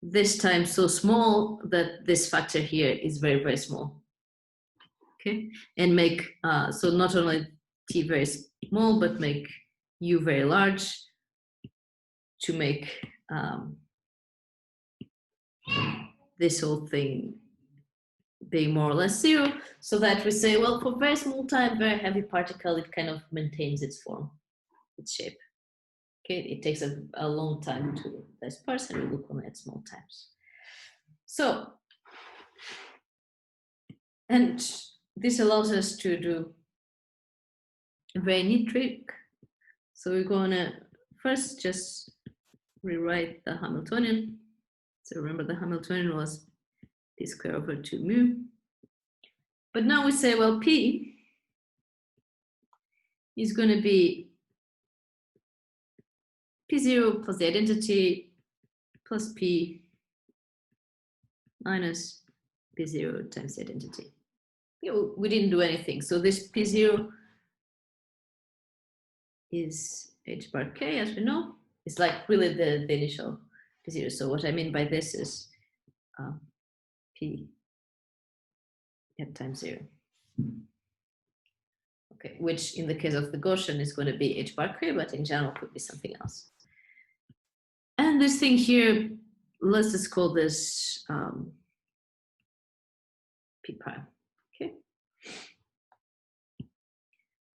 this time so small that this factor here is very, very small. Okay, and make, so not only t very small, but make u very large to make this whole thing being more or less 0, so that we say, well, for very small time, very heavy particle, it kind of maintains its form, its shape. Okay, it takes a long time to disperse, and we look only at small times. So, and this allows us to do a very neat trick. So we're going to first just rewrite the Hamiltonian. So remember, the Hamiltonian was p squared over 2 mu. But now we say, well, p is going to be p0 plus the identity plus p minus p0 times the identity. We didn't do anything. So this p0 is h bar k, as we know. It's like really the initial p0. So what I mean by this is p at time 0. Okay, which in the case of the Gaussian is going to be h bar k, but in general could be something else. And this thing here, let's just call this p prime. Okay,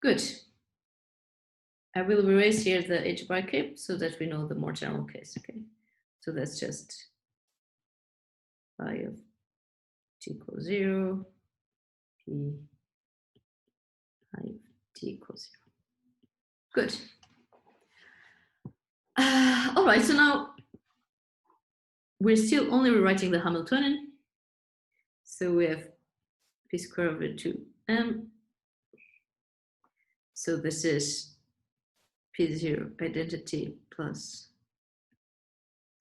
good. I will erase here the h bar k so that we know the more general case. Okay, so that's just phi of t equals 0, p I of t equals Good. All right, so now we're still only rewriting the Hamiltonian. So we have p squared over 2m. So this is p0 identity plus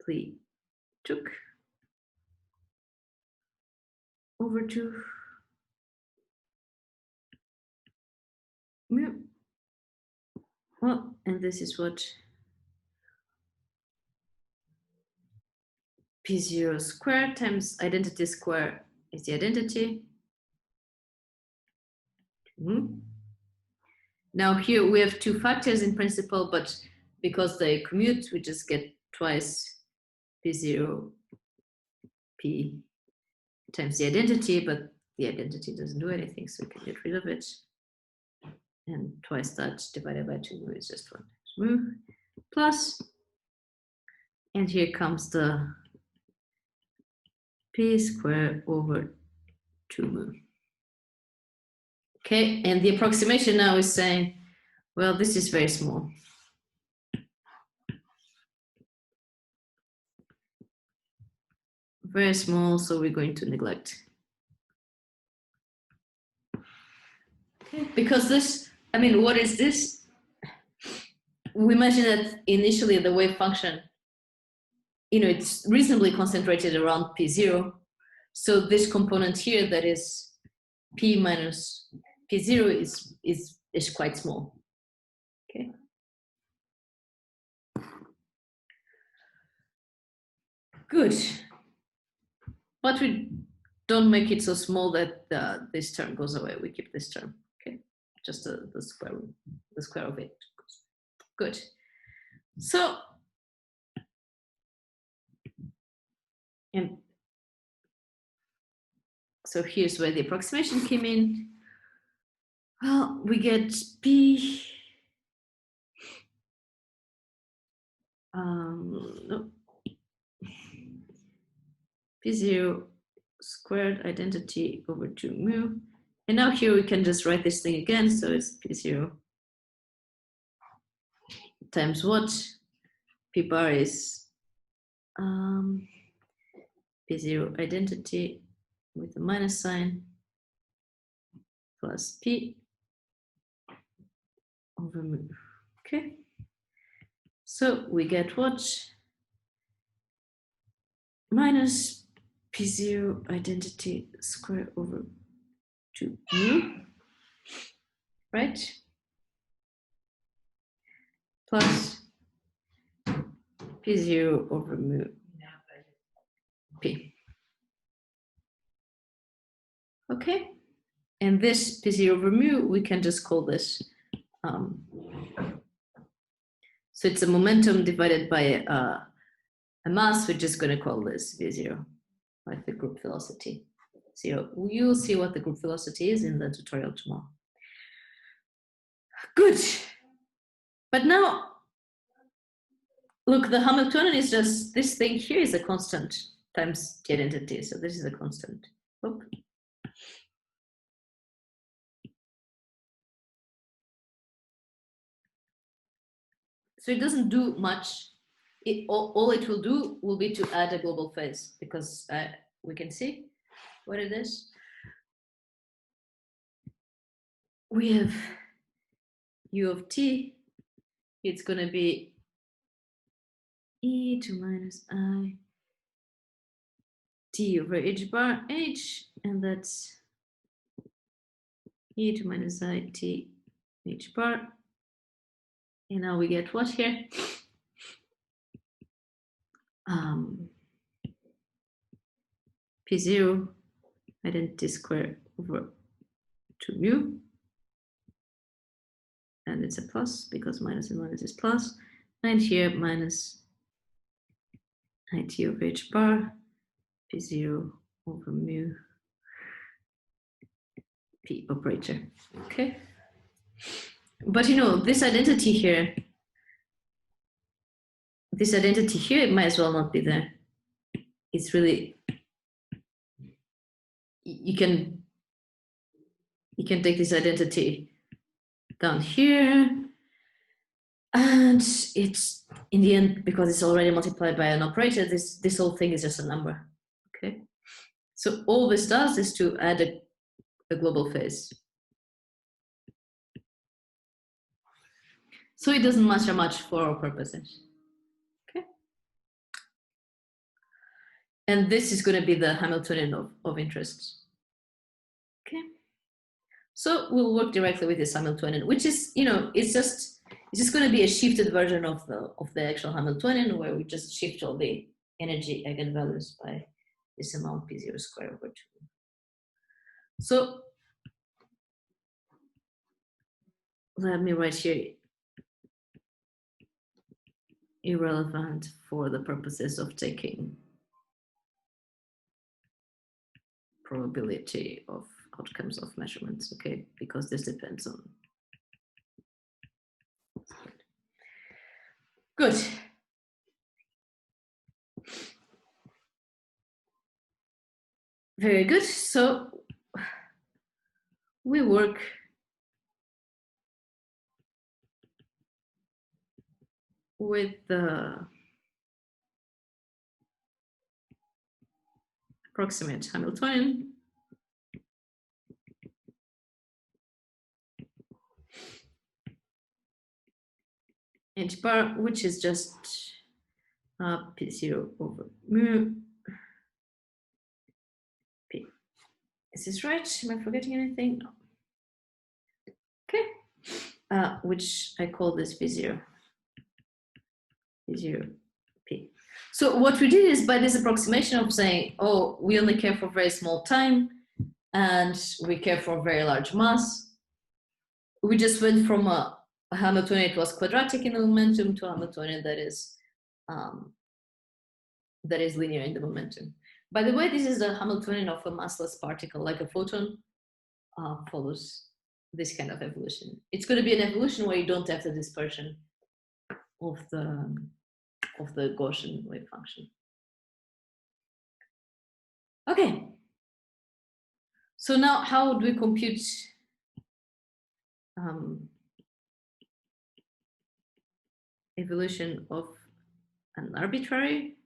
pli took over 2 mu. Well, and this is what p0 squared times identity square is the identity. Now here we have two factors in principle, but because they commute, we just get twice p0 p times the identity, but the identity doesn't do anything, so we can get rid of it. And twice that divided by 2 mu is just 1 times mu plus, and here comes the p squared over 2 mu. Okay, and the approximation now is saying, well, this is very small. Very small, so we're going to neglect. Okay, because this, I mean, what is this? We imagine that initially the wave function, it's reasonably concentrated around p0. So this component here that is p minus p0 is quite small. Okay. Good. But we don't make it so small that this term goes away. We keep this term. Okay. Just the square of it. Good. So, and so here's where the approximation came in. Well, we get p p0 squared identity over 2 mu. And now here we can just write this thing again. So it's p0 times what? P bar is p0 identity with a minus sign plus p over mu. Okay. So we get what? Minus p0 identity square over 2 mu, right? Plus p0 over mu p. Okay, and this p0 over mu, we can just call this. So it's a momentum divided by a mass. We're just going to call this v0, like the group velocity. So you'll see what the group velocity is in the tutorial tomorrow. Good. But now, look, the Hamiltonian is just, this thing here is a constant times the identity. So this is a constant. Oop. So it doesn't do much. All it will do will be to add a global phase, because we can see what it is. We have u of t. It's going to be e to minus I t over h bar h, and that's e to minus I t h bar. And now we get what here? P0 identity square over 2 mu. And it's a plus because minus and minus is plus. And here minus it over h bar, P0 over mu p operator. Okay. But this identity here, it might as well not be there. It's really, you can take this identity down here, And it's, in the end, because it's already multiplied by an operator, this whole thing is just a number, okay? So all this does is to add a global phase. So it doesn't matter much for our purposes, okay? And this is going to be the Hamiltonian of interest, okay? So we'll work directly with this Hamiltonian, which is, you know, it's just going to be a shifted version of the actual Hamiltonian, where we just shift all the energy eigenvalues by this amount P0 square over 2. So let me write here irrelevant for the purposes of taking probability of outcomes of measurements, okay? Because this depends on. Good. Very good. So we work with the approximate Hamiltonian. H bar, which is just P0 over mu P. Is this right? Am I forgetting anything? No. Okay. Which I call this V0. V0 P. So what we did is, by this approximation of saying, oh, we only care for very small time and we care for very large mass, we just went from a Hamiltonian that was quadratic in the momentum to a Hamiltonian that is linear in the momentum. By the way, this is the Hamiltonian of a massless particle, like a photon, follows this kind of evolution. It's going to be an evolution where you don't have the dispersion of the Gaussian wave function. Okay. So now, how do we compute evolution of an arbitrary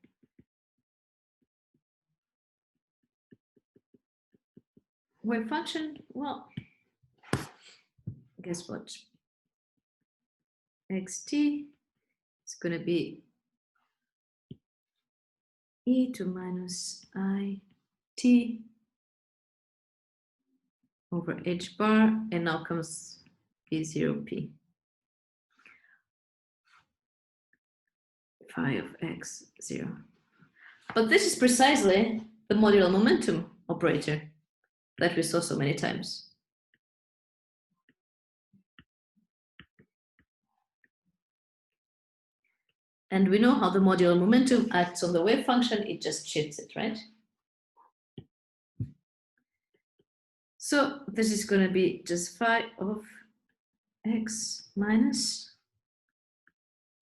wave function? Well, guess what? Xt is going to be e to minus I t over h bar, and now comes p0p phi of x0. But this is precisely the modular momentum operator that we saw so many times. And we know how the modular momentum acts on the wave function, it just shifts it, right? So this is going to be just phi of x minus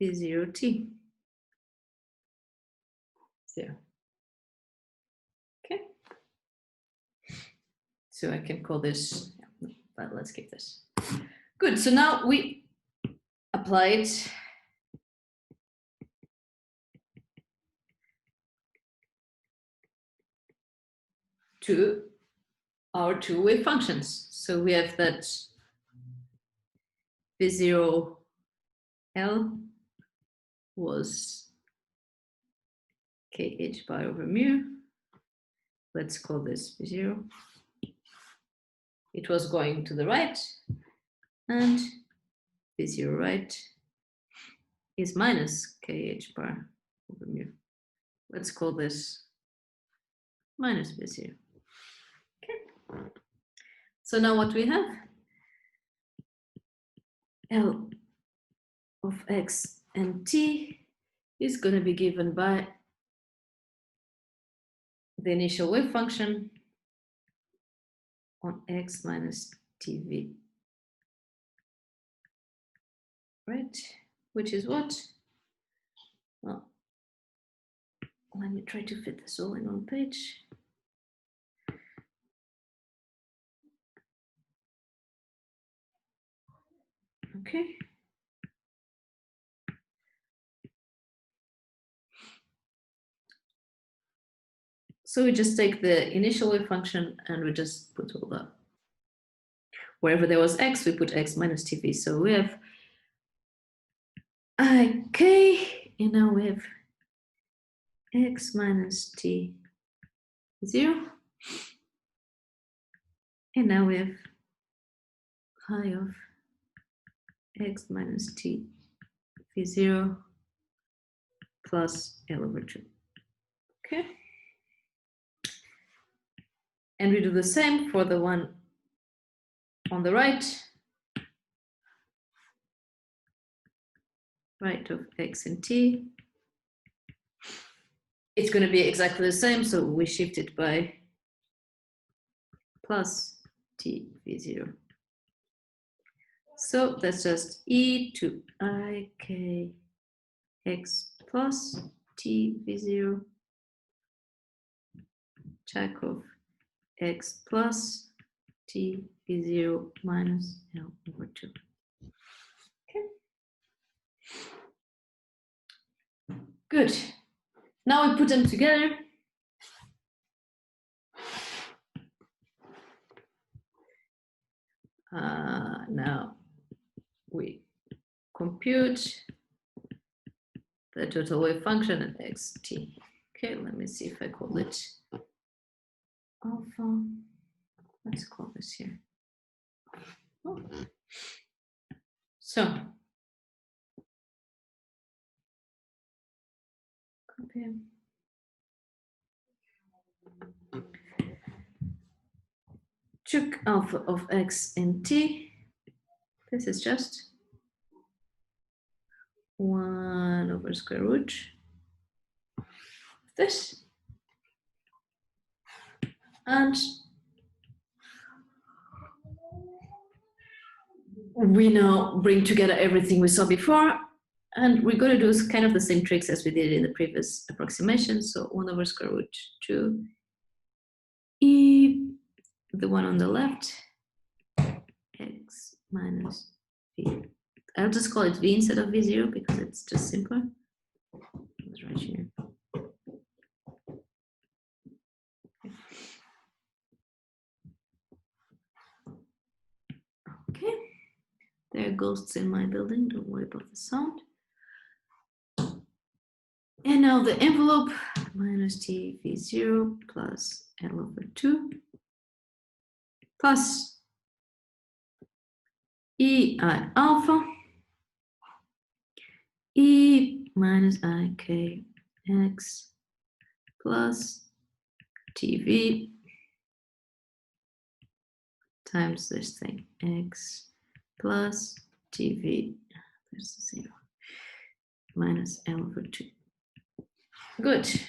p0t. 0. Okay. So I can call this, but let's keep this. Good, so now we apply it to our two wave functions. So we have that V0L was kh bar over mu. Let's call this V0. It was going to the right, and V0 right is minus kh bar over mu. Let's call this minus V0. Okay. So now what we have, L of x and t is going to be given by the initial wave function on x minus tv, right? Which is what? Well, let me try to fit this all in one page. Okay. So we just take the initial wave function and we just put all the, wherever there was x, we put x minus tv. So we have ik, and now we have x minus t 0. And now we have phi of x minus t v 0 plus L over 2. Okay. And we do the same for the one on the right of x and t. It's going to be exactly the same, so we shift it by plus t v 0. So that's just e to I k x plus t v 0 check of x plus t v 0 minus L over 2. Okay. Good. Now we put them together. Now we compute the total wave function at xt. Okay, let me see if I call it alpha. Let's call this here. Oh. So compare. Took alpha of x and t. This is just 1 over square root of this. And we now bring together everything we saw before, and we're going to do kind of the same tricks as we did in the previous approximation. So 1 over square root 2 e, the one on the left, x minus v. I'll just call it v instead of v0 because it's just simpler. It's right here. Okay, there are ghosts in my building, don't worry about the sound. And now the envelope, minus t v0 plus L over 2 plus e I alpha e minus I k x plus tv times this thing, x plus tv, there's the 0, minus L over 2. Good.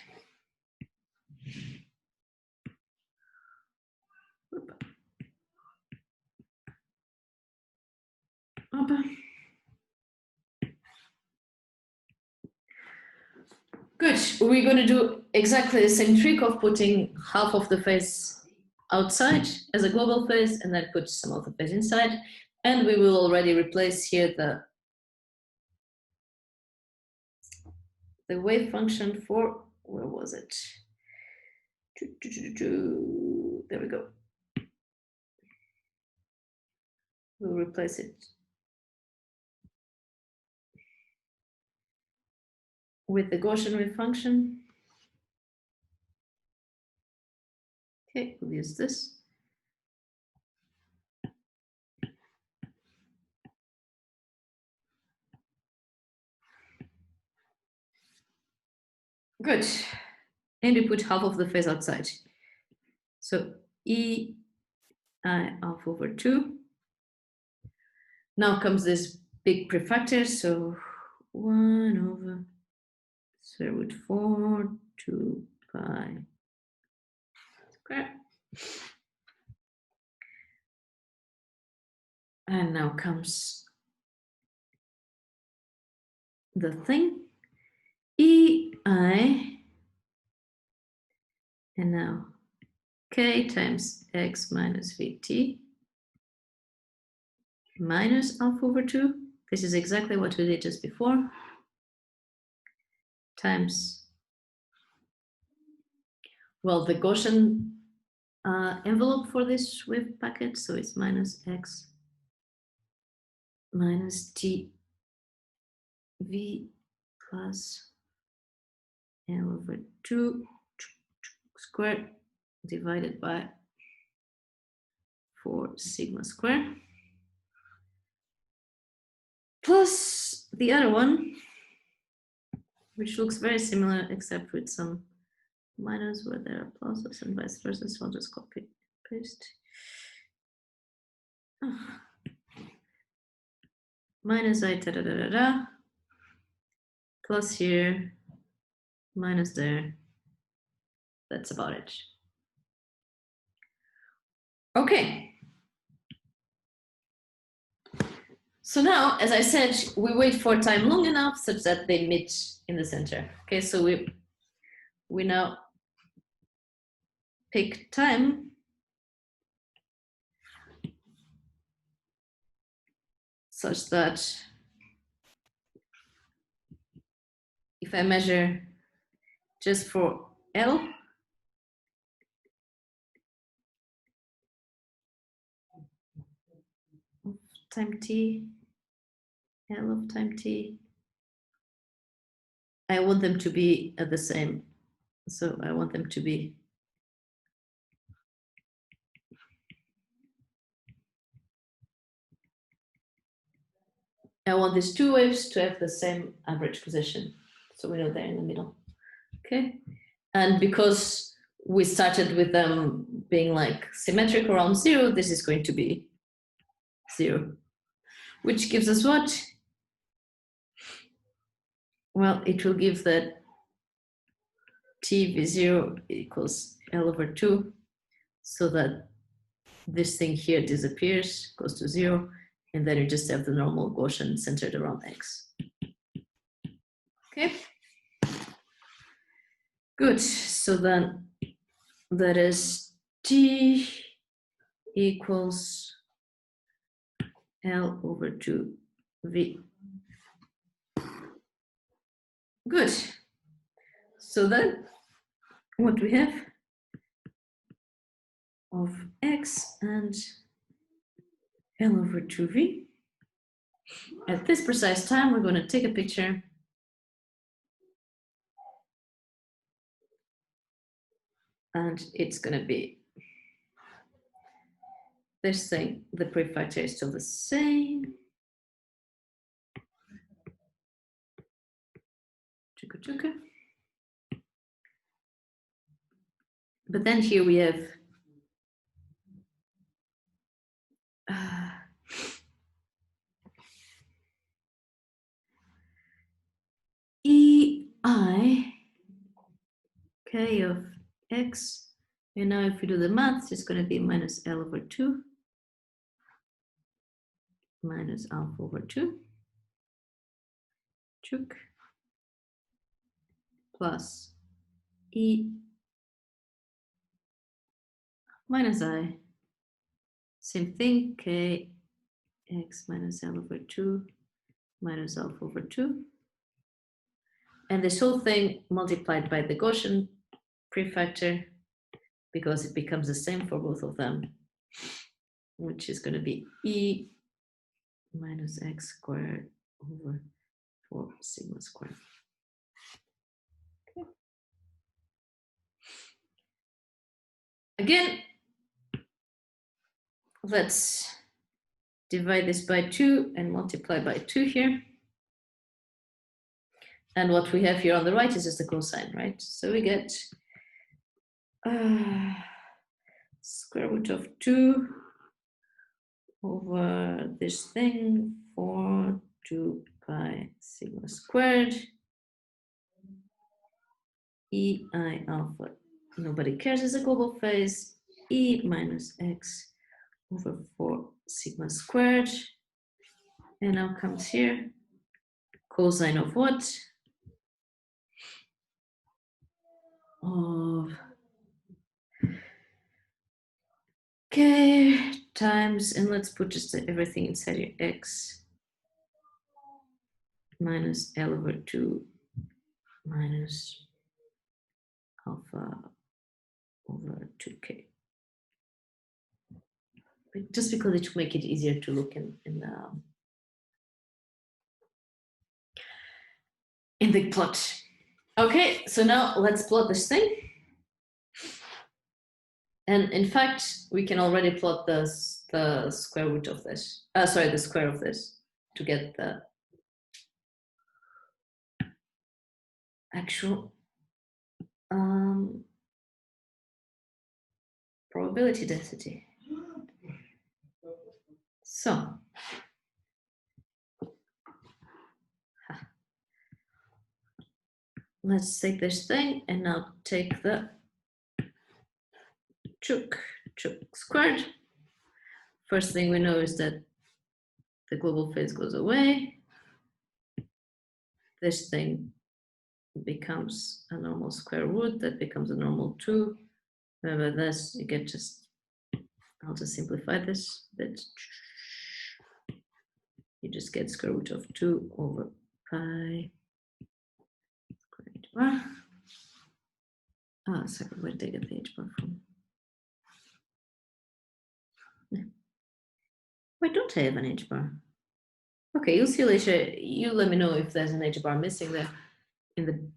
Good. We're going to do exactly the same trick of putting half of the phase outside as a global phase and then put some of the phase inside. And we will already replace here the wave function for, where was it? There we go. We'll replace it with the Gaussian wave function. Okay, we'll use this. Good. And we put half of the phase outside. So e I alpha over 2. Now comes this big prefactor, so 1 over square root 4 2 pi square. And now comes the thing, e I, and now k times x minus vt minus alpha over 2. This is exactly what we did just before, times well, the Gaussian envelope for this wave packet, so it's minus x minus t v plus L over 2 squared divided by 4 sigma squared plus the other one, which looks very similar except with some minus where there are pluses and vice versa. So I'll just copy paste. Minus I da da da da da plus here minus there. That's about it. Okay. So now, as I said, we wait for time long enough such that they meet in the center. Okay, so we now pick time such that if I measure just for L, time t, L of time t, I want them to be at the same. So I want them to be I want these two waves to have the same average position. So we know they're in the middle. Okay. And because we started with them being like symmetric around 0, this is going to be 0, which gives us what? Well, it will give that TV0 equals L over 2, so that this thing here disappears, goes to 0, and then you just have the normal Gaussian centered around x. Okay. Good. So then that is T equals L over 2V. Good. So then what we have of x and L over 2V. At this precise time, we're going to take a picture and it's going to be this thing. The prefactor is still the same. Chuka chuka. But then here we have EI k of x, and now if we do the math, it's going to be minus L over 2 minus alpha over 2 chuk plus E minus I, same thing, k x minus L over 2 minus alpha over 2, and this whole thing multiplied by the Gaussian prefactor, because it becomes the same for both of them, which is going to be E minus x squared over 4 sigma squared. Okay. Again, let's divide this by 2 and multiply by 2 here. And what we have here on the right is just the cosine, right? So we get square root of 2 over this thing for 2 pi sigma squared EI alpha. Nobody cares, as a global phase, E minus x over 4 sigma squared. And now comes here, cosine of what? Of k times, and let's put just everything inside here, x minus L over 2 minus alpha over 2k. Just because it will make it easier to look in the plot. Okay, so now let's plot this thing. And in fact, we can already plot the square root of this. Sorry, the square of this to get the actual probability density. So let's take this thing and now take the chook squared. First thing we know is that the global phase goes away. This thing becomes a normal square root, that becomes a normal 2. Remember this, you get just, I'll just simplify this a bit. You just get square root of 2 over pi square h bar. Sorry, where did I get the h bar from? Why don't I have an h bar? Okay, you'll see later. You let me know if there's an h bar missing there in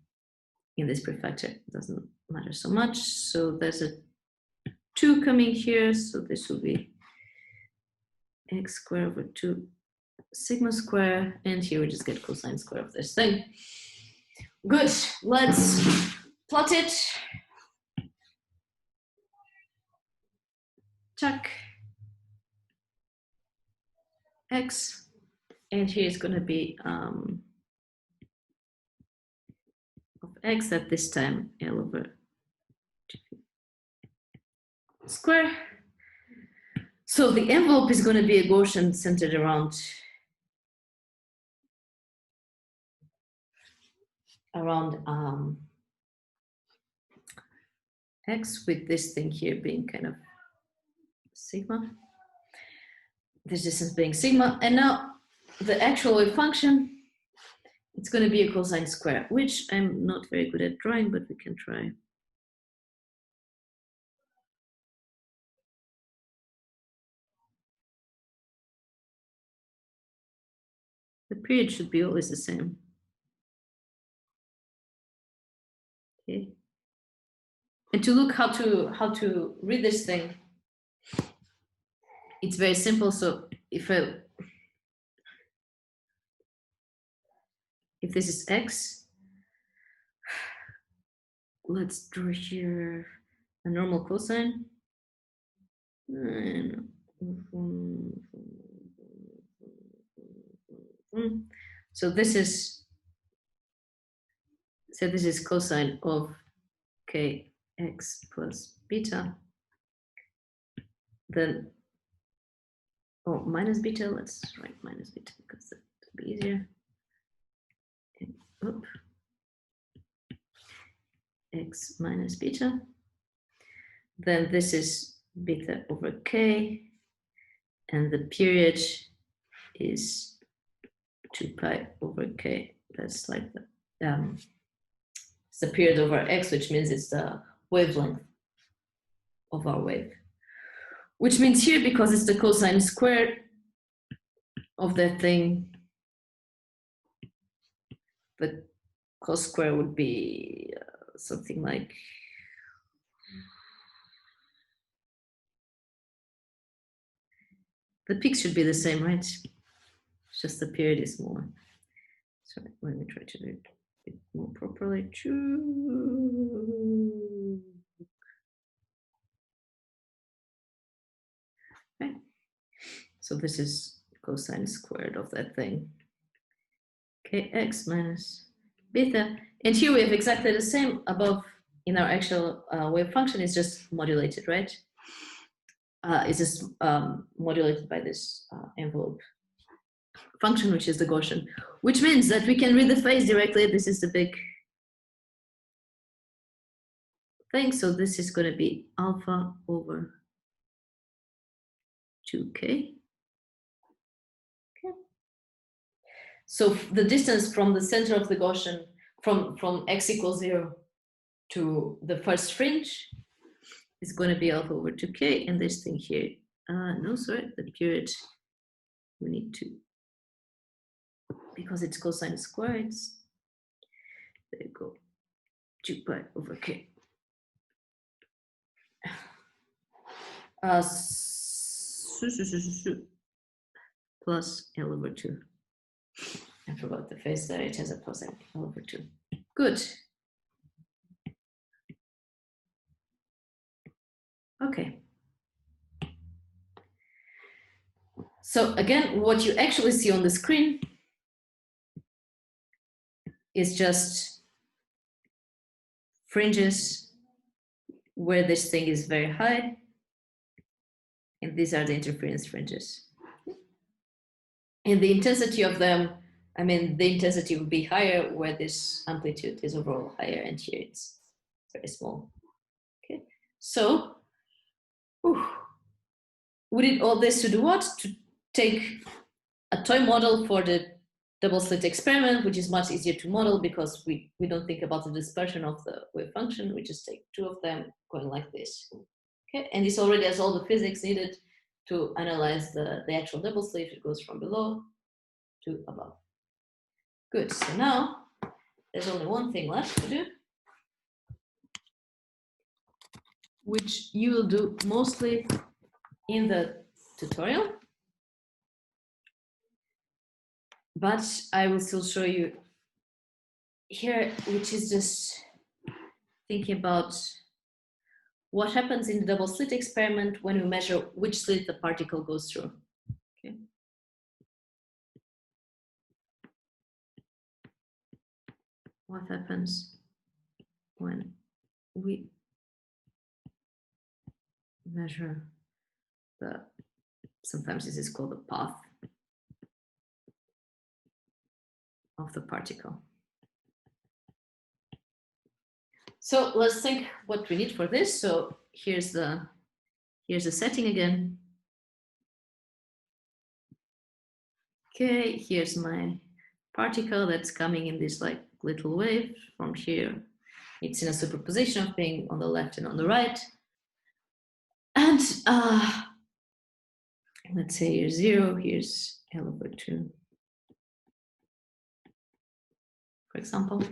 this prefactor. It doesn't matter so much. So there's a 2 coming here. So this will be x squared over 2 sigma square, and here we just get cosine square of this thing. Good. Let's plot it. Check. X, and here is going to be of x at this time L over 2 square. So the envelope is going to be a Gaussian centered around x, with this thing here being kind of sigma, this distance being sigma, and now the actual wave function, it's going to be a cosine square, which I'm not very good at drawing, but we can try. The period should be always the same. Okay. And to look how to read this thing, it's very simple. So if this is x, let's draw here a normal cosine. So this is cosine of kx plus beta. Then minus beta. Let's write minus beta because that would be easier. And, x minus beta. Then this is beta over k, and the period is 2 pi over k. That's like it's the period over x, which means it's the wavelength of our wave. Which means here, because it's the cosine squared of that thing, the cos square would be something like the peaks should be the same, right? It's just the period is more. So let me try to do it a bit more properly. Right. So this is cosine squared of that thing. Kx minus beta. And here we have exactly the same above in our actual wave function. It's just modulated, right? It's just modulated by this envelope function, which is the Gaussian, which means that we can read the phase directly. This is the big thing. So this is going to be alpha over 2k. Okay. So the distance from the center of the Gaussian, from x equals 0 to the first fringe, is going to be alpha over 2k, and this thing here, no, sorry, the period we need to, because it's cosine squared, there you go, 2 pi over k. Plus L over 2. I forgot the phase there, it has a plus L over 2. Good. Okay. So again, what you actually see on the screen is just fringes where this thing is very high, and these are the interference fringes. And the intensity of them, I mean, the intensity would be higher where this amplitude is overall higher, and here it's very small. Okay, so we did all this to do what? To take a toy model for the double slit experiment, which is much easier to model because we don't think about the dispersion of the wave function. We just take two of them going like this. Okay, and this already has all the physics needed to analyze the actual double slit. It goes from below to above. Good, so now there's only one thing left to do, which you will do mostly in the tutorial, but I will still show you here, which is just thinking about what happens in the double slit experiment when we measure which slit the particle goes through. Okay. What happens when we measure the, sometimes this is called the path of the particle. So let's think what we need for this. So here's the setting again. Okay, here's my particle that's coming in this like little wave from here. It's in a superposition of being on the left and on the right. And let's say here's 0, here's L over 2, for example.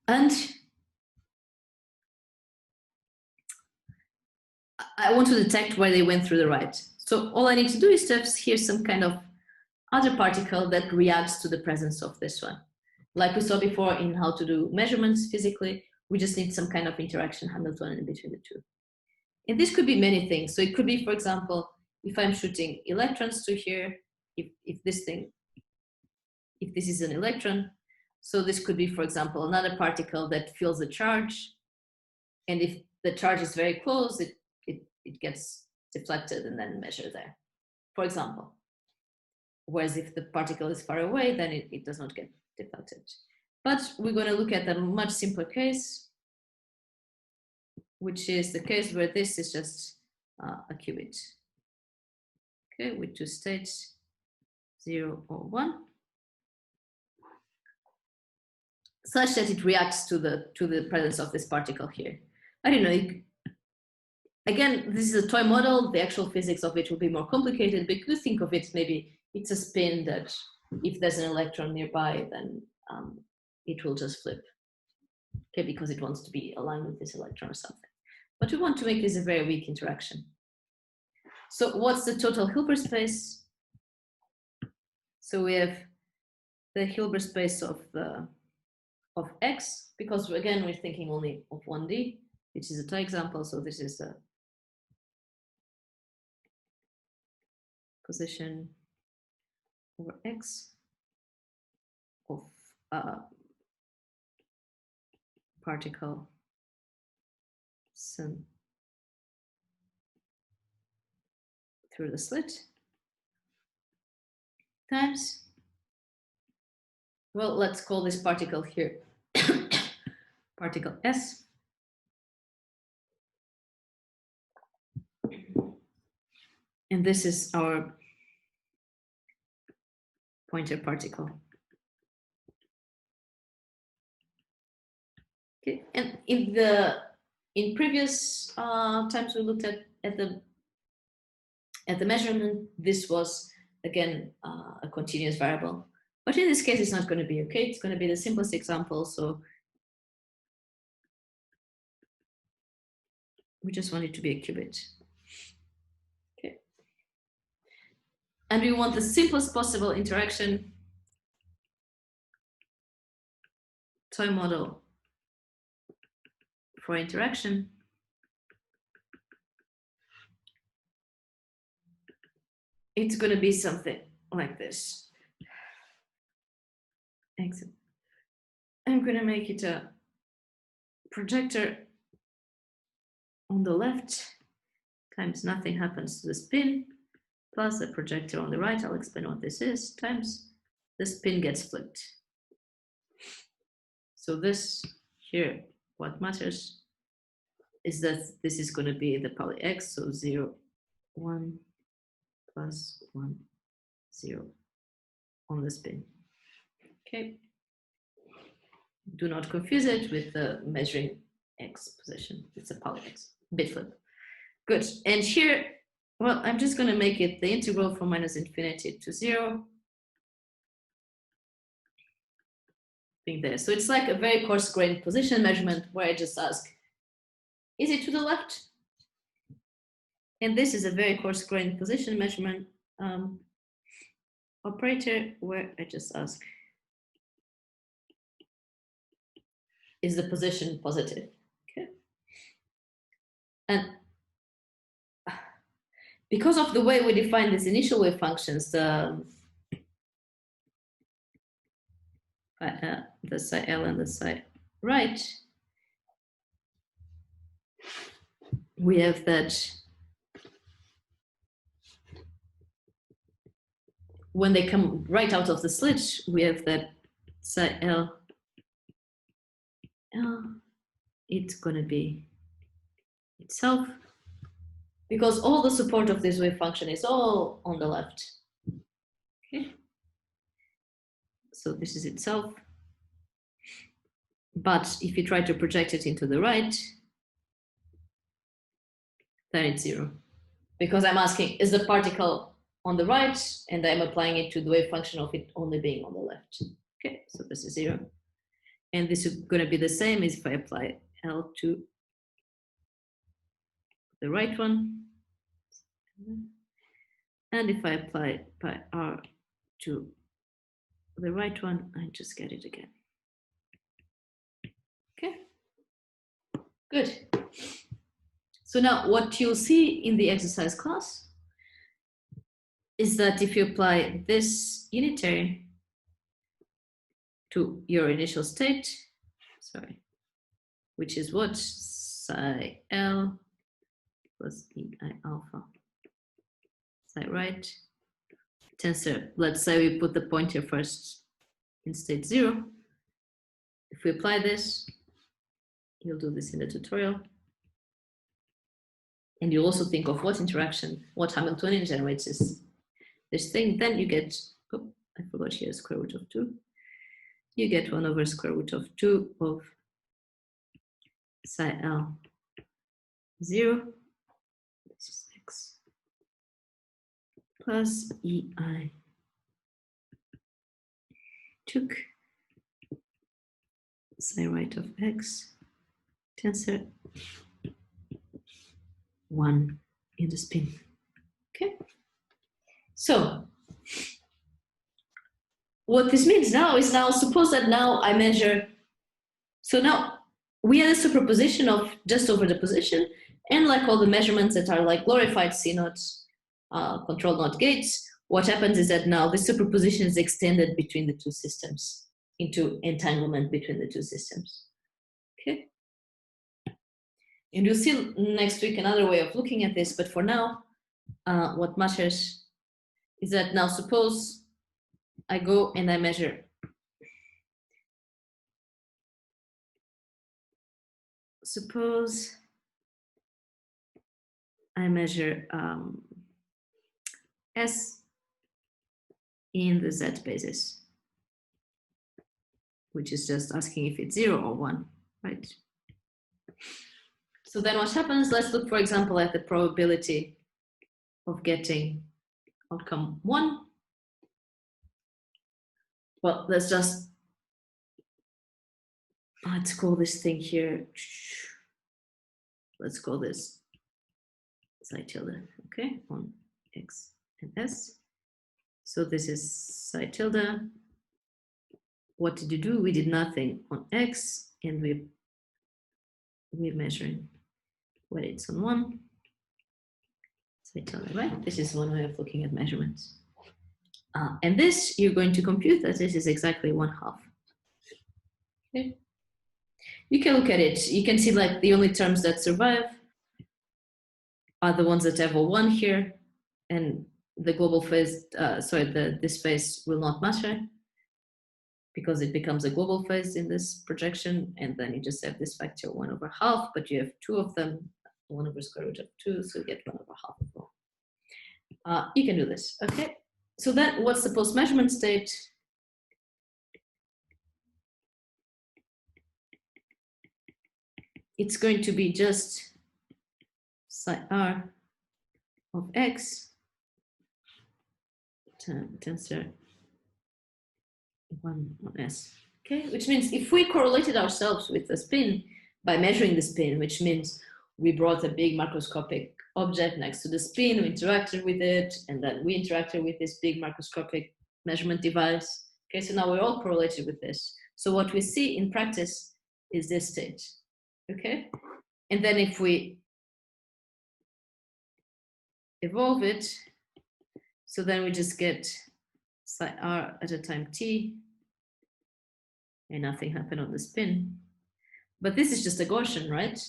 And I want to detect where they went through the right. So all I need to do is to have here some kind of other particle that reacts to the presence of this one. Like we saw before in how to do measurements physically, we just need some kind of interaction Hamiltonian between the two. And this could be many things. So it could be, for example, if I'm shooting electrons to here, if this is an electron, so this could be, for example, another particle that feels a charge. And if the charge is very close, it gets deflected and then measured there, for example. Whereas if the particle is far away, then it does not get deflected. But we're going to look at a much simpler case, which is the case where this is just a qubit. Okay, with two states, 0 or 1, such that it reacts to the presence of this particle here. I don't know. Again, this is a toy model. The actual physics of it will be more complicated, but you could think of it maybe it's a spin that if there's an electron nearby, then it will just flip. Okay, because it wants to be aligned with this electron or something. But we want to make this a very weak interaction. So what's the total Hilbert space? So we have the Hilbert space of X, because again, we're thinking only of 1D, which is a toy example. So this is the position over X of particle sent through the slit times, well, let's call this particle here particle S. And this is our pointer particle. Okay, and in the in previous times we looked at the measurement, this was again a continuous variable. But in this case, it's not going to be okay. It's going to be the simplest example. So we just want it to be a qubit. Okay. And we want the simplest possible interaction toy model for interaction. It's going to be something like this. Excellent. I'm going to make it a projector on the left times nothing happens to the spin plus the projector on the right. I'll explain what this is times the spin gets flipped. So this here, what matters is that this is going to be the poly x, so 0, 1, plus 1, 0 on the spin. Okay. Do not confuse it with the measuring x position. It's a poly x, bit flip. Good. And here, well, I'm just going to make it the integral from -infinity to 0. Being there. So it's like a very coarse-grained position measurement where I just ask, is it to the left? And this is a very coarse-grained position measurement operator where I just ask, is the position positive? Okay. And because of the way we define these initial wave functions, the psi L and the psi right, we have that when they come right out of the slit, we have that psi L, it's going to be itself, because all the support of this wave function is all on the left. Okay. So this is itself. But if you try to project it into the right, then it's 0. Because I'm asking, is the particle on the right? And I'm applying it to the wave function of it only being on the left. Okay, so this is 0. And this is going to be the same as if I apply L to the right one. And if I apply pi R to the right one, I just get it again. Okay, good. So now what you'll see in the exercise class is that if you apply this unitary to your initial state, sorry, which is what? Psi L plus EI alpha, psi right, tensor, let's say we put the pointer first in state 0. If we apply this, you'll do this in the tutorial. And you also think of what interaction, what Hamiltonian generates this thing, then you get, oh, I forgot here, square root of 2. You get 1 over square root of 2 of psi L 0, this is x, plus EI took psi right of x, tensor 1 in the spin. Okay. So what this means now is, now suppose that now I measure, so now we had a superposition of just over the position, and like all the measurements that are like glorified CNOT, control not gates, what happens is that now the superposition is extended between the two systems into entanglement between the two systems. Okay. And you'll see next week another way of looking at this, but for now, what matters is that now suppose I go and I measure. Suppose I measure S in the Z basis, which is just asking if it's 0 or 1, right? So then what happens? Let's look, for example, at the probability of getting outcome 1. Well, let's just, let's call this thing here, let's call this psi tilde, okay, on X and S. So this is psi tilde. What did you do? We did nothing on X, and we're measuring what it's on 1. Psi tilde, right? This is one way of looking at measurements. And this, you're going to compute that this is exactly 1/2. Okay. You can look at it. You can see like the only terms that survive are the ones that have a 1 here, and the global phase, this phase will not matter because it becomes a global phase in this projection, and then you just have this factor 1/2, but you have 2 of them, 1 over square root of 2, so you get 1/2 as well. You can do this, okay? So then what's the post-measurement state? It's going to be just psi r of X tensor 1 on S, okay? Which means if we correlated ourselves with the spin by measuring the spin, which means we brought a big macroscopic object next to the spin, we interacted with it, and then we interacted with this big macroscopic measurement device. Okay, so now we're all correlated with this. So what we see in practice is this state, okay? And then if we evolve it, so then we just get psi r at a time t, and nothing happened on the spin. But this is just a Gaussian, right?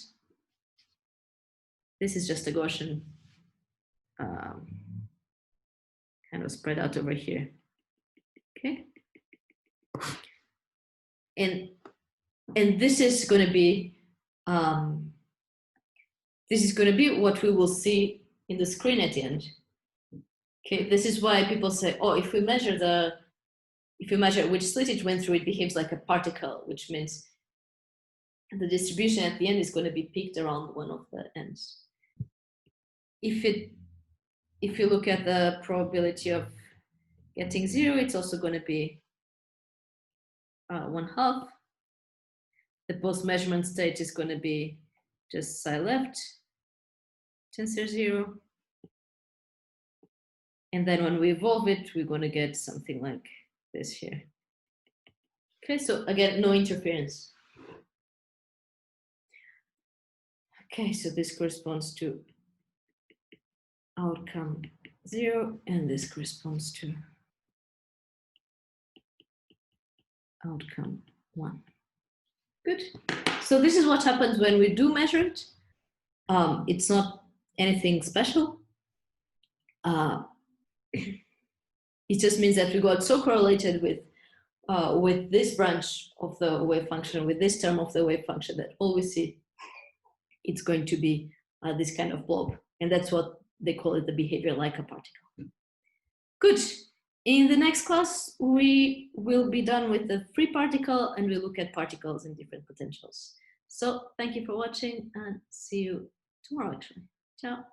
This is just a Gaussian kind of spread out over here, okay? And this is going to be what we will see in the screen at the end. Okay, this is why people say, oh, if we measure which slit it went through, it behaves like a particle, which means the distribution at the end is going to be peaked around one of the ends. If you look at the probability of getting 0, it's also going to be 1/2. The post-measurement state is going to be just psi left tensor 0. And then when we evolve it, we're going to get something like this here. Okay, so again, no interference. Okay, so this corresponds to outcome 0, and this corresponds to outcome 1. Good. So this is what happens when we do measure it. It's not anything special. It just means that we got so correlated with this branch of the wave function, with this term of the wave function, that all we see, it's going to be this kind of blob. And that's what they call it, the behavior like a particle. Good. In the next class, we will be done with the free particle, and we'll look at particles in different potentials. So thank you for watching, and see you tomorrow, actually. Ciao.